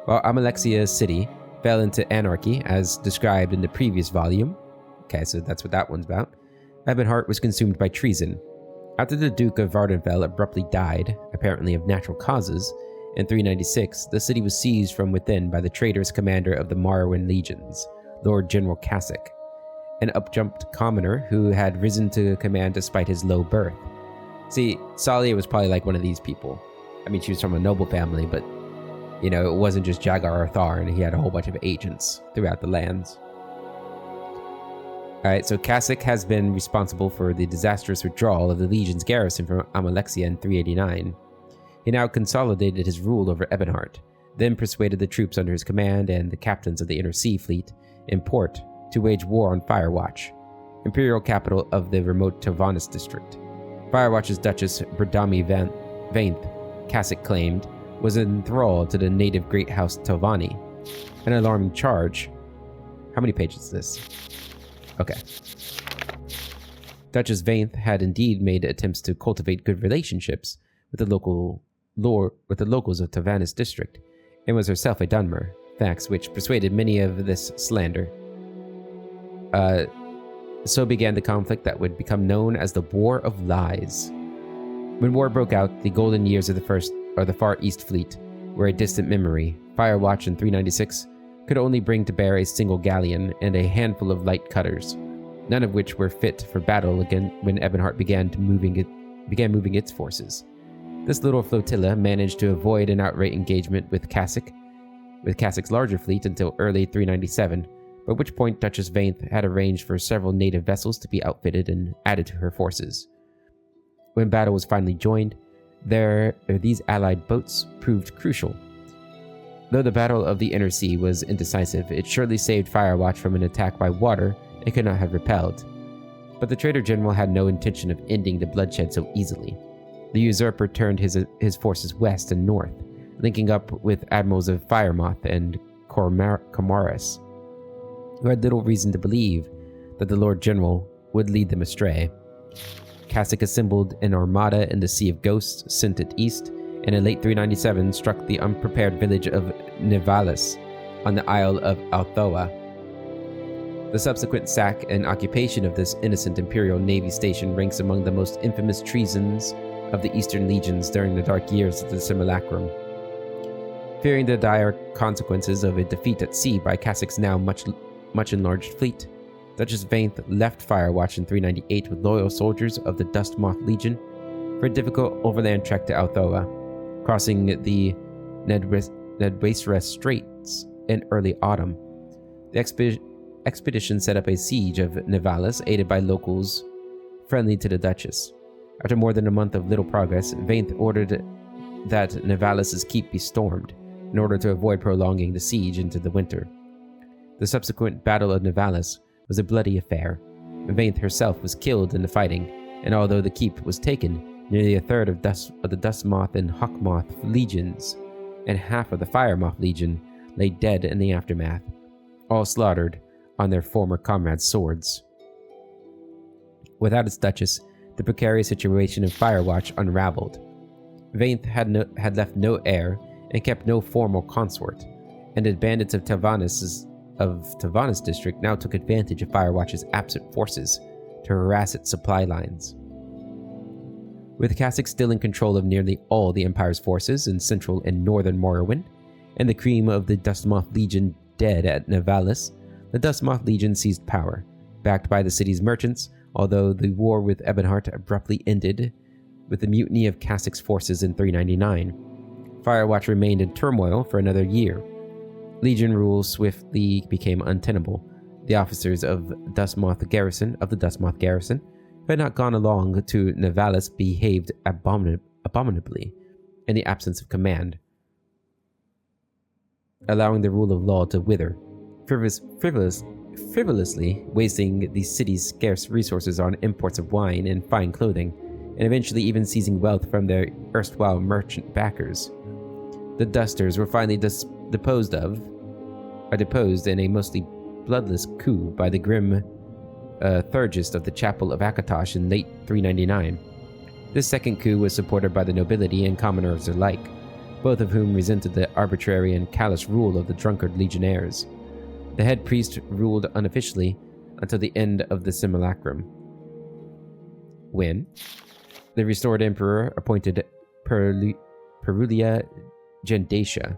While Amalexia City fell into anarchy, as described in the previous volume, okay, so that's what that one's about, Ebonheart was consumed by treason. After the Duke of Vardenfell abruptly died, apparently of natural causes, in 396, the city was seized from within by the traitorous commander of the Morrowind legions, Lord General Kasich, an upjumped commoner who had risen to command despite his low birth. See, Salia was probably like one of these people. I mean, she was from a noble family, but, you know, it wasn't just Jagar Tharn, he had a whole bunch of agents throughout the lands. Alright, so Kasich has been responsible for the disastrous withdrawal of the Legion's garrison from Amalexia in 389. He now consolidated his rule over Ebonheart, then persuaded the troops under his command and the captains of the Inner Sea Fleet in port to wage war on Firewatch, imperial capital of the remote Tovanis district. Firewatch's Duchess Bradami Vainth, Kasich claimed, was enthralled to the native great house Tovani. An alarming charge. How many pages is this? Okay. Duchess Vainth had indeed made attempts to cultivate good relationships with the locals of Tavanis district, and was herself a Dunmer, facts which persuaded many of this slander. So began the conflict that would become known as the War of Lies. When war broke out, the golden years of the Far East Fleet were a distant memory. Firewatch in 396 could only bring to bear a single galleon and a handful of light cutters, none of which were fit for battle again when Ebonheart began moving its forces. This little flotilla managed to avoid an outright engagement with Kasich's larger fleet until early 397, by which point Duchess Vainth had arranged for several native vessels to be outfitted and added to her forces. When battle was finally joined, these allied boats proved crucial. Though the Battle of the Inner Sea was indecisive, it surely saved Firewatch from an attack by water it could not have repelled. But the traitor general had no intention of ending the bloodshed so easily. The usurper turned his forces west and north, linking up with admirals of Firemoth and Comaris, who had little reason to believe that the Lord General would lead them astray. Kasich assembled an armada in the Sea of Ghosts, sent it east, and in late 397 struck the unprepared village of Nivalis on the Isle of Althoa. The subsequent sack and occupation of this innocent Imperial Navy station ranks among the most infamous treasons of the Eastern Legions during the dark years of the Simulacrum. Fearing the dire consequences of a defeat at sea by Kasich's now much enlarged fleet, Duchess Vainth left Firewatch in 398 with loyal soldiers of the Dustmoth Legion for a difficult overland trek to Althoa, crossing the Nedwesra Straits in early autumn. The expedition set up a siege of Nivalis, aided by locals friendly to the Duchess. After more than a month of little progress, Vainth ordered that Nivalis's keep be stormed, in order to avoid prolonging the siege into the winter. The subsequent Battle of Nivalis was a bloody affair. Vainth herself was killed in the fighting, and although the keep was taken, nearly a third of the Dustmoth and Hawkmoth legions, and half of the Firemoth Legion, lay dead in the aftermath, all slaughtered on their former comrades' swords. Without its Duchess, the precarious situation of Firewatch unraveled. Vainth had left no heir and kept no formal consort, and the bandits of Tavanis district now took advantage of Firewatch's absent forces to harass its supply lines. With Kasich still in control of nearly all the Empire's forces in central and northern Morrowind, and the cream of the Dustmoth Legion dead at Navalis, the Dustmoth Legion seized power, backed by the city's merchants, although the war with Ebonheart abruptly ended with the mutiny of Kasich's forces in 399. Firewatch remained in turmoil for another year. Legion rule swiftly became untenable. The officers of the Dustmoth Garrison, who had not gone along to Navalis, behaved abominably in the absence of command, allowing the rule of law to wither, frivolously wasting the city's scarce resources on imports of wine and fine clothing, and eventually even seizing wealth from their erstwhile merchant backers. The Dusters were finally deposed in a mostly bloodless coup by the grim Thurgist of the Chapel of Akatosh in late 399. This second coup was supported by the nobility and commoners alike, both of whom resented the arbitrary and callous rule of the drunkard legionnaires. The head priest ruled unofficially until the end of the simulacrum, when the restored emperor appointed Perulia Gendacia,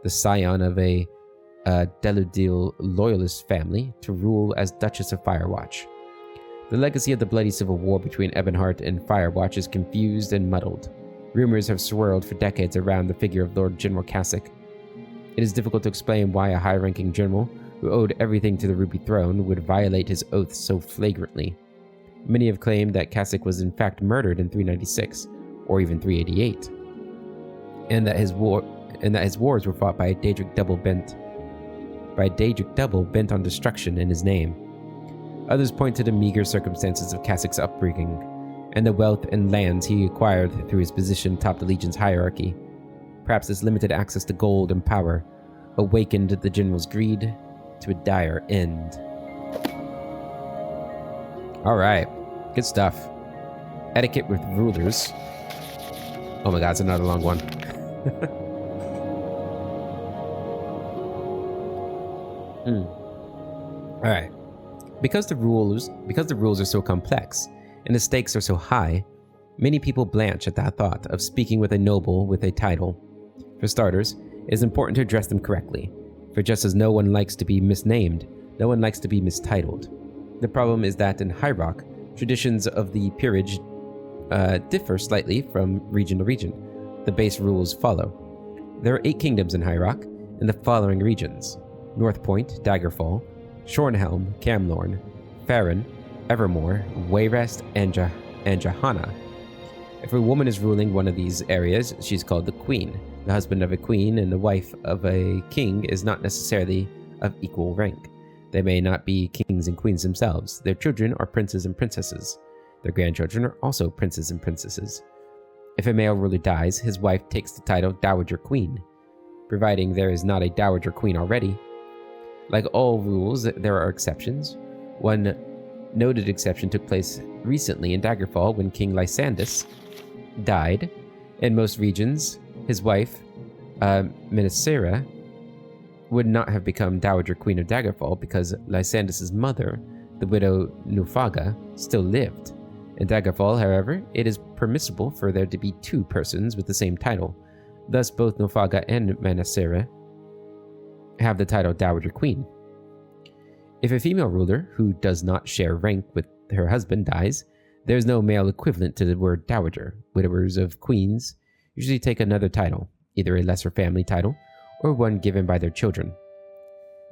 the scion of a Deludil loyalist family, to rule as Duchess of Firewatch. The legacy of the bloody civil war between Ebonheart and Firewatch is confused and muddled. Rumors have swirled for decades around the figure of Lord General Kasich. It is difficult to explain why a high-ranking general who owed everything to the Ruby Throne would violate his oath so flagrantly. Many have claimed that Kasich was in fact murdered in 396, or even 388, and that his wars were fought by a Daedric double bent on destruction in his name. Others point to the meager circumstances of Kasich's upbringing, and the wealth and lands he acquired through his position atop the Legion's hierarchy. Perhaps this limited access to gold and power awakened the general's greed to a dire end. Alright, good stuff. Etiquette with rulers. Oh my god, it's another long one. Alright. Because the rules are so complex and the stakes are so high, many people blanch at the thought of speaking with a noble with a title. For starters, it is important to address them correctly, for just as no one likes to be misnamed, no one likes to be mistitled. The problem is that in High Rock, traditions of the peerage differ slightly from region to region. The base rules follow. There are 8 kingdoms in High Rock, in the following regions: North Point, Daggerfall, Shornhelm, Camlorn, Farron, Evermore, Wayrest, and Johanna. If a woman is ruling one of these areas, she's called the Queen. The husband of a queen and the wife of a king is not necessarily of equal rank. They may not be kings and queens themselves. Their children are princes and princesses. Their grandchildren are also princes and princesses. If a male ruler dies, his wife takes the title Dowager Queen, providing there is not a Dowager Queen already. Like all rules, there are exceptions. One noted exception took place recently in Daggerfall when King Lysandus died. In most regions, his wife, Menacera, would not have become Dowager Queen of Daggerfall because Lysandus' mother, the widow Nufaga, still lived. In Daggerfall, however, it is permissible for there to be 2 persons with the same title. Thus, both Nufaga and Menacera have the title Dowager Queen. If a female ruler who does not share rank with her husband dies, there is no male equivalent to the word dowager. Widowers of queens usually take another title, either a lesser family title or one given by their children.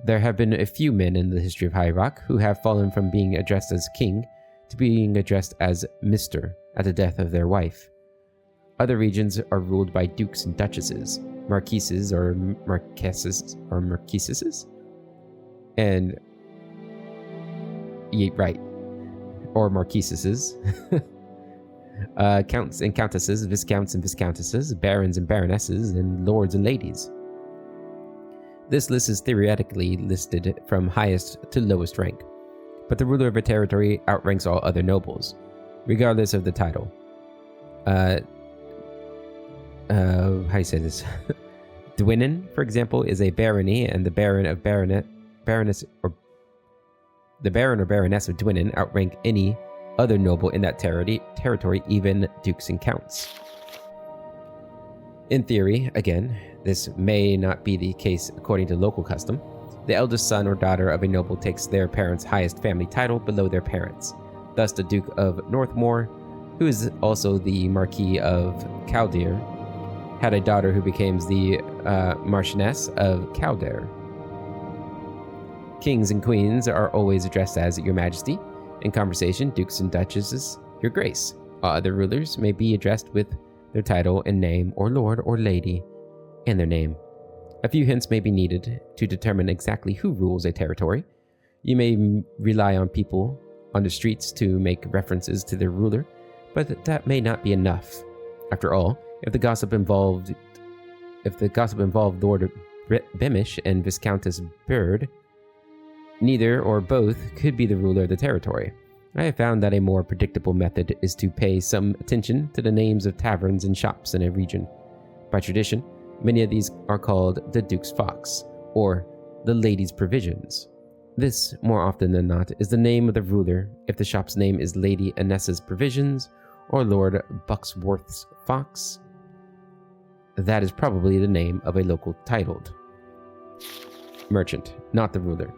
There have been a few men in the history of High Rock who have fallen from being addressed as king to being addressed as Mr. at the death of their wife. Other regions are ruled by dukes and duchesses, marquises or marquesses, and or marquises, counts and countesses, viscounts and viscountesses, barons and baronesses, and lords and ladies. This list is theoretically listed from highest to lowest rank, but the ruler of a territory outranks all other nobles. regardless of the title. How do you say this? Dwynnin, for example, is a barony, and the Baron or Baroness of Dwynnin outrank any other noble in that territory, even dukes and counts. In theory, again, this may not be the case according to local custom. The eldest son or daughter of a noble takes their parents' highest family title below their parents. Thus, the Duke of Northmore, who is also the Marquis of Kildare, had a daughter who becomes the Marchioness of Kildare. Kings and queens are always addressed as Your Majesty. In conversation, dukes and duchesses, Your Grace. Other rulers may be addressed with their title and name, or lord or lady, and their name. A few hints may be needed to determine exactly who rules a territory. You may rely on people on the streets to make references to their ruler, but that may not be enough. After all, if the gossip involved Lord Beamish and Viscountess Bird, neither or both could be the ruler of the territory. I have found that a more predictable method is to pay some attention to the names of taverns and shops in a region. By tradition, many of these are called the Duke's Fox, or the Lady's Provisions. This, more often than not, is the name of the ruler if the shop's name is Lady Anessa's Provisions or Lord Bucksworth's Fox. That is probably the name of a local titled merchant, not the ruler.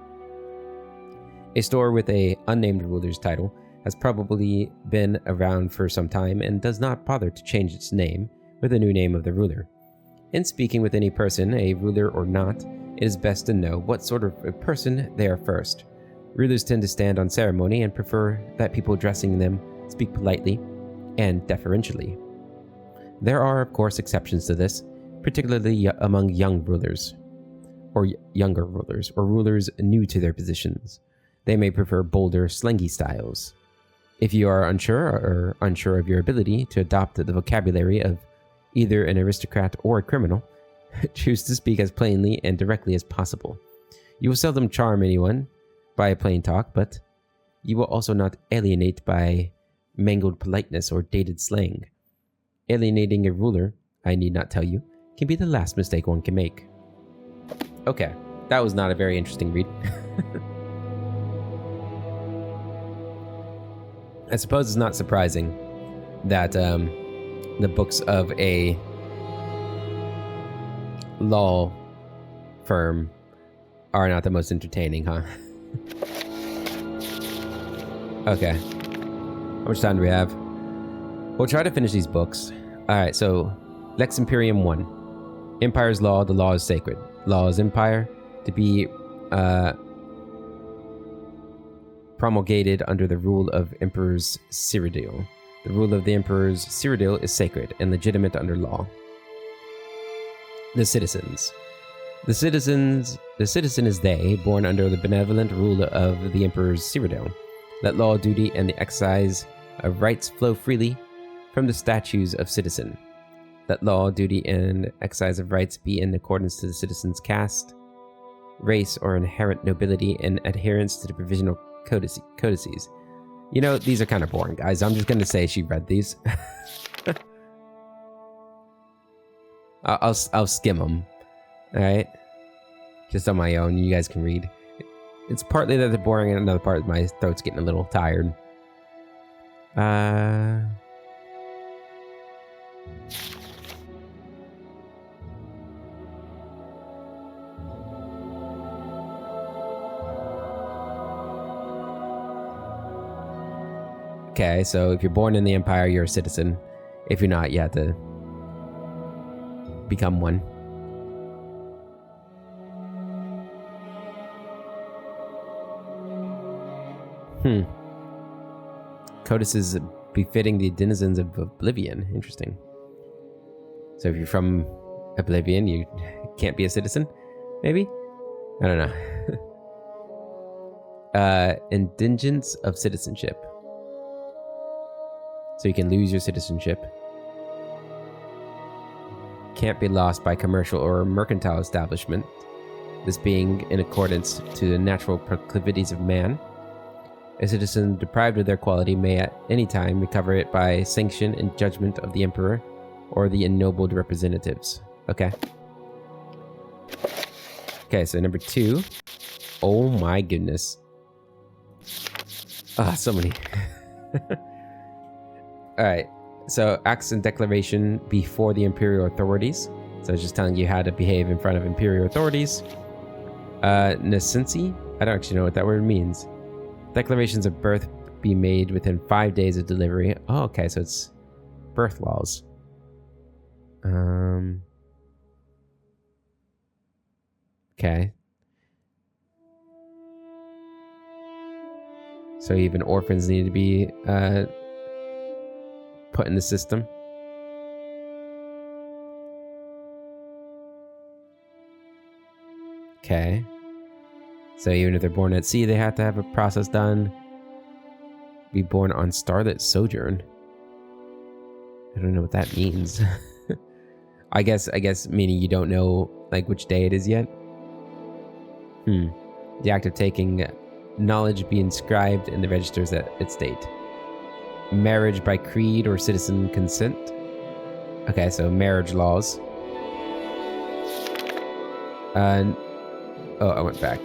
A store with a unnamed ruler's title has probably been around for some time and does not bother to change its name with the new name of the ruler. In speaking with any person, a ruler or not, it is best to know what sort of a person they are first. Rulers tend to stand on ceremony and prefer that people addressing them speak politely and deferentially. There are, of course, exceptions to this, particularly among young rulers, or younger rulers, or rulers new to their positions. They may prefer bolder, slangy styles. If you are unsure of your ability to adopt the vocabulary of either an aristocrat or a criminal, choose to speak as plainly and directly as possible. You will seldom charm anyone by plain talk, but you will also not alienate by mangled politeness or dated slang. Alienating a ruler, I need not tell you, can be the last mistake one can make. Okay, that was not a very interesting read. I suppose it's not surprising that the books of a law firm are not the most entertaining, huh? Okay. How much time do we have? We'll try to finish these books. Alright, so Lex Imperium 1. Empire's law, the law is sacred. Law is empire, to be promulgated under the rule of Emperor's Cyrodiil. The rule of the Emperor's Cyrodiil is sacred and legitimate under law. The citizens. The citizen is they, born under the benevolent rule of the Emperor's Cyrodiil. Let law, duty, and the exercise of rights flow freely from the statutes of citizen. Let law, duty, and exercise of rights be in accordance to the citizen's caste, race, or inherent nobility and adherence to the provisional codices. You know, these are kind of boring, guys. I'm just going to say she read these. I'll skim them. Alright? Just on my own. You guys can read. It's partly that they're boring, and another part is my throat's getting a little tired. Okay, so if you're born in the Empire, you're a citizen. If you're not, you have to become one. Codices befitting the denizens of Oblivion. Interesting. So if you're from Oblivion, you can't be a citizen? Maybe? I don't know. Indigence of citizenship. So you can lose your citizenship. Can't be lost by commercial or mercantile establishment. This being in accordance to the natural proclivities of man. A citizen deprived of their quality may at any time recover it by sanction and judgment of the emperor or the ennobled representatives. Okay. Okay, so number 2. Oh my goodness. Ah, so many. Alright, so acts and declaration before the imperial authorities. So it's just telling you how to behave in front of imperial authorities. Nascency? I don't actually know what that word means. Declarations of birth be made within 5 days of delivery. Oh, okay, so it's birth laws. Okay. So even orphans need to be put in the system. Okay. So even if they're born at sea, they have to have a process done. Be born on starlit sojourn. I don't know what that means. I guess meaning you don't know like which day it is yet. The act of taking knowledge be inscribed in the registers at its date. Marriage by creed or citizen consent. Okay, so marriage laws. Oh, I went back.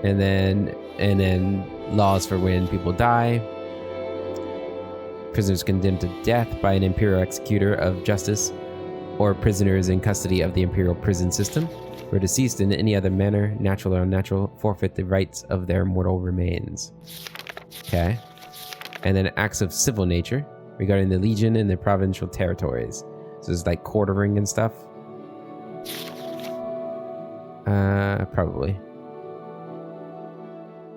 And then laws for when people die. Prisoners condemned to death by an imperial executor of justice, or prisoners in custody of the imperial prison system, who are deceased in any other manner, natural or unnatural, forfeit the rights of their mortal remains. Okay. And then acts of civil nature regarding the legion and the provincial territories. So it's like quartering and stuff. Probably.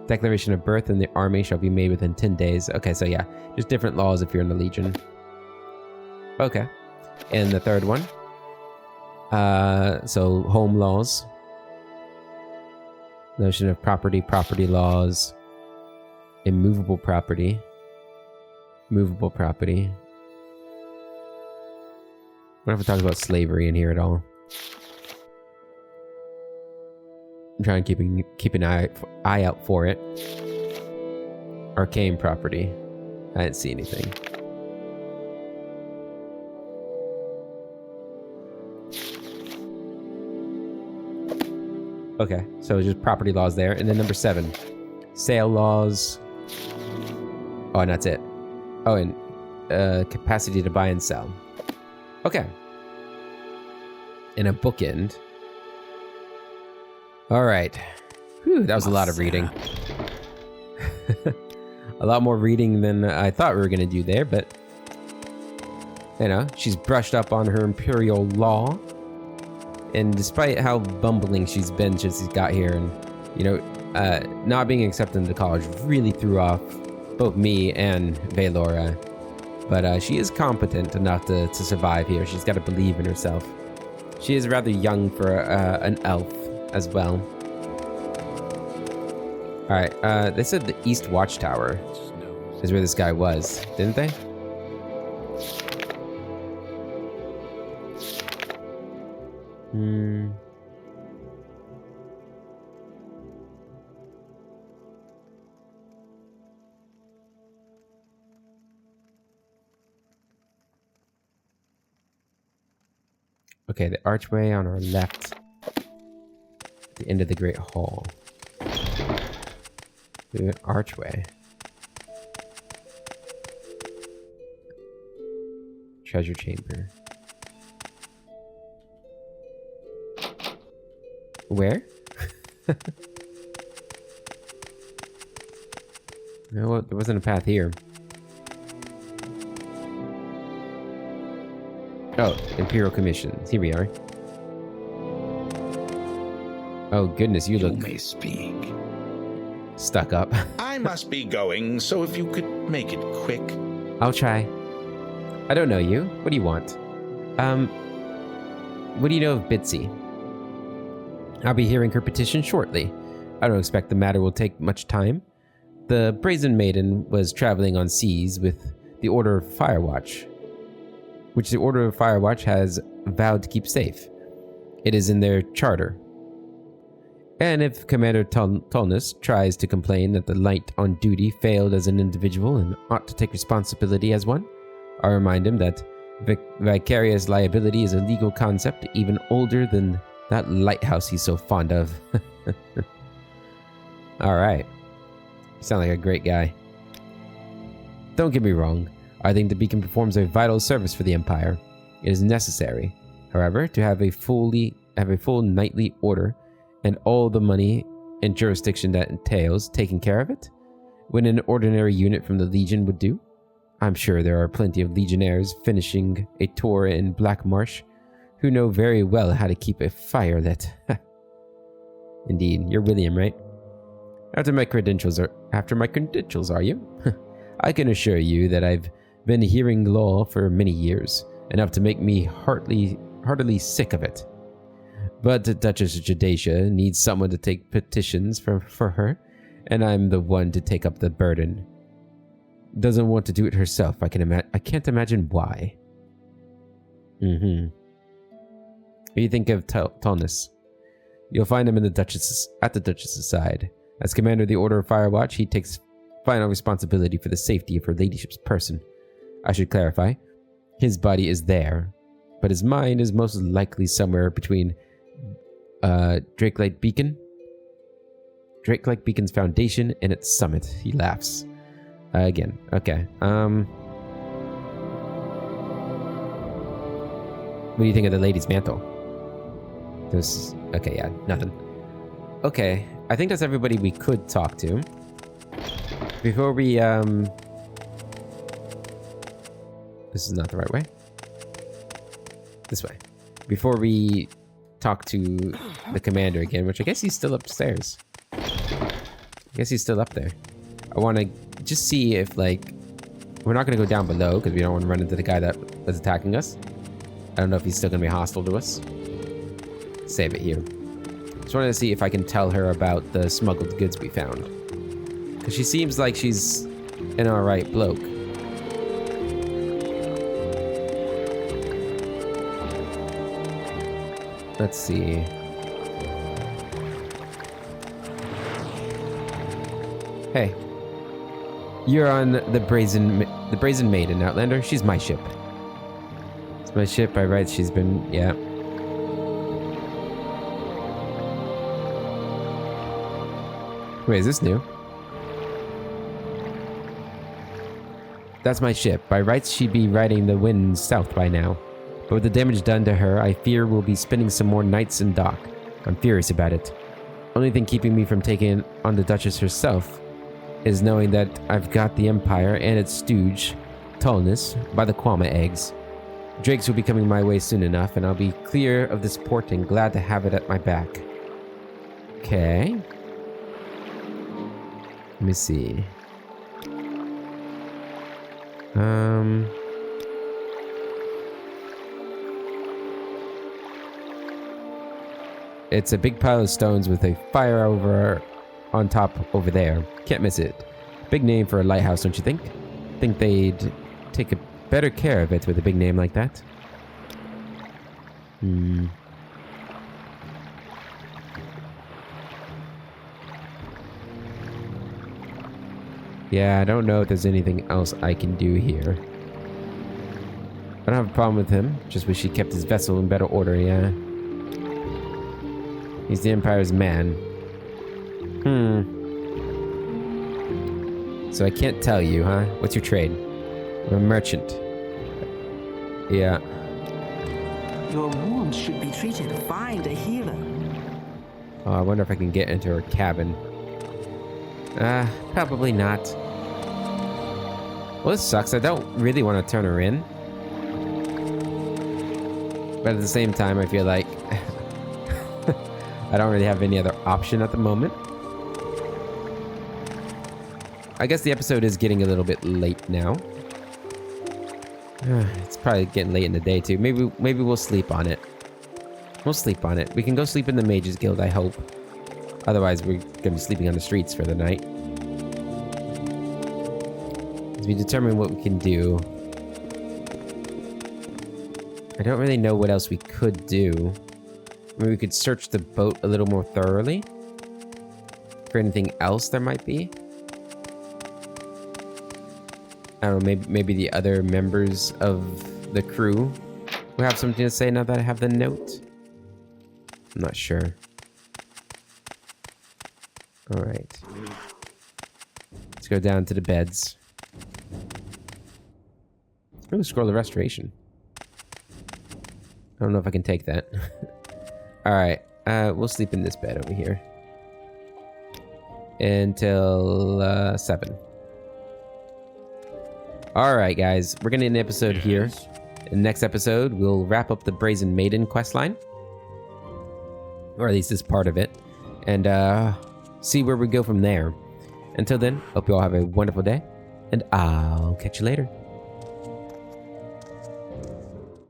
Declaration of birth in the army shall be made within 10 days. Okay, so yeah, just different laws if you're in the legion. Okay. And the third one. So home laws. Notion of property laws. Immovable property. Movable property. What if it talks about slavery in here at all? I'm trying to keep an eye out for it. Arcane property. I didn't see anything. Okay, so just property laws there. And then number 7. Sale laws. Oh, and that's it. Oh, and capacity to buy and sell. Okay. And a bookend. All right. Whew, that was a lot of reading. A lot more reading than I thought we were going to do there, but you know, she's brushed up on her imperial law. And despite how bumbling she's been since she's got here, and you know, not being accepted into college really threw off both me and Valora. But she is competent enough to survive here. She's got to believe in herself. She is rather young for an elf as well. Alright, they said the East Watchtower is where this guy was, didn't they? Okay, the archway on our left. The end of the Great Hall. The archway. Treasure chamber. Where? No, there wasn't a path here. Oh, Imperial Commissions. Here we are. Oh goodness, you look may speak. stuck up. I must be going, so if you could make it quick. I'll try. I don't know you. What do you want? What do you know of Bitsy? I'll be hearing her petition shortly. I don't expect the matter will take much time. The Brazen Maiden was traveling on seas with the Order of Firewatch, which the Order of Firewatch has vowed to keep safe. It is in their charter. And if Commander Tolnus tries to complain that the Light on duty failed as an individual and ought to take responsibility as one, I'll remind him that vicarious liability is a legal concept even older than that lighthouse he's so fond of. Alright. You sound like a great guy. Don't get me wrong. I think the beacon performs a vital service for the Empire. It is necessary, however, to have a full nightly order and all the money and jurisdiction that entails taking care of it, when an ordinary unit from the Legion would do. I'm sure there are plenty of Legionnaires finishing a tour in Black Marsh who know very well how to keep a fire lit. Indeed, you're William, right? After my credentials, are you? I can assure you that I've been hearing law for many years, enough to make me heartily sick of it. But Duchess Jadacia needs someone to take petitions for her, and I'm the one to take up the burden. Doesn't want to do it herself. I can't imagine why. What do you think of Tolnus? You'll find him at the Duchess's side. As commander of the Order of Firewatch, he takes final responsibility for the safety of her ladyship's person. I should clarify, his body is there, but his mind is most likely somewhere between Drakelight Beacon's foundation and its summit. He laughs. Again. Okay. What do you think of the lady's mantle? Okay, yeah, nothing. Okay, I think that's everybody we could talk to. Before we, this is not the right way. This way. Before we talk to the commander again, which I guess he's still upstairs. I guess he's still up there. I want to just see if, like, we're not going to go down below because we don't want to run into the guy that was attacking us. I don't know if he's still going to be hostile to us. Save it here. Just wanted to see if I can tell her about the smuggled goods we found. Because she seems like she's an alright bloke. Let's see. Hey. You're on the Brazen Maiden, Outlander. She's my ship. It's my ship. By rights, she's been... Yeah. Wait, is this new? That's my ship. By rights, she'd be riding the wind south by now. But with the damage done to her, I fear we'll be spending some more nights in dock. I'm furious about it. Only thing keeping me from taking on the Duchess herself is knowing that I've got the Empire and its stooge, Tolnus, by the Kwama eggs. Drakes will be coming my way soon enough, and I'll be clear of this port and glad to have it at my back. Okay. Let me see. It's a big pile of stones with a fire on top over there. Can't miss it. Big name for a lighthouse, don't you think? Think they'd take a better care of it with a big name like that? Yeah, I don't know if there's anything else I can do here. I don't have a problem with him. Just wish he kept his vessel in better order, yeah. He's the Empire's man. So I can't tell you, huh? What's your trade? I'm a merchant. Yeah. Your wounds should be treated. Find a healer. Oh, I wonder if I can get into her cabin. Probably not. Well, this sucks. I don't really want to turn her in. But at the same time, I feel like I don't really have any other option at the moment. I guess the episode is getting a little bit late now. It's probably getting late in the day too. Maybe we'll sleep on it. We'll sleep on it. We can go sleep in the Mages Guild, I hope. Otherwise, we're gonna be sleeping on the streets for the night. As we determine what we can do. I don't really know what else we could do. Maybe we could search the boat a little more thoroughly. for anything else there might be. I don't know, maybe the other members of the crew will have something to say now that I have the note. I'm not sure. All right. Let's go down to the beds. Ooh, scroll of restoration. I don't know if I can take that. All right. We'll sleep in this bed over here until 7. All right, guys. We're gonna end the episode here. In the next episode, we'll wrap up the Brazen Maiden questline, or at least this part of it, and see where we go from there. Until then, hope you all have a wonderful day, and I'll catch you later.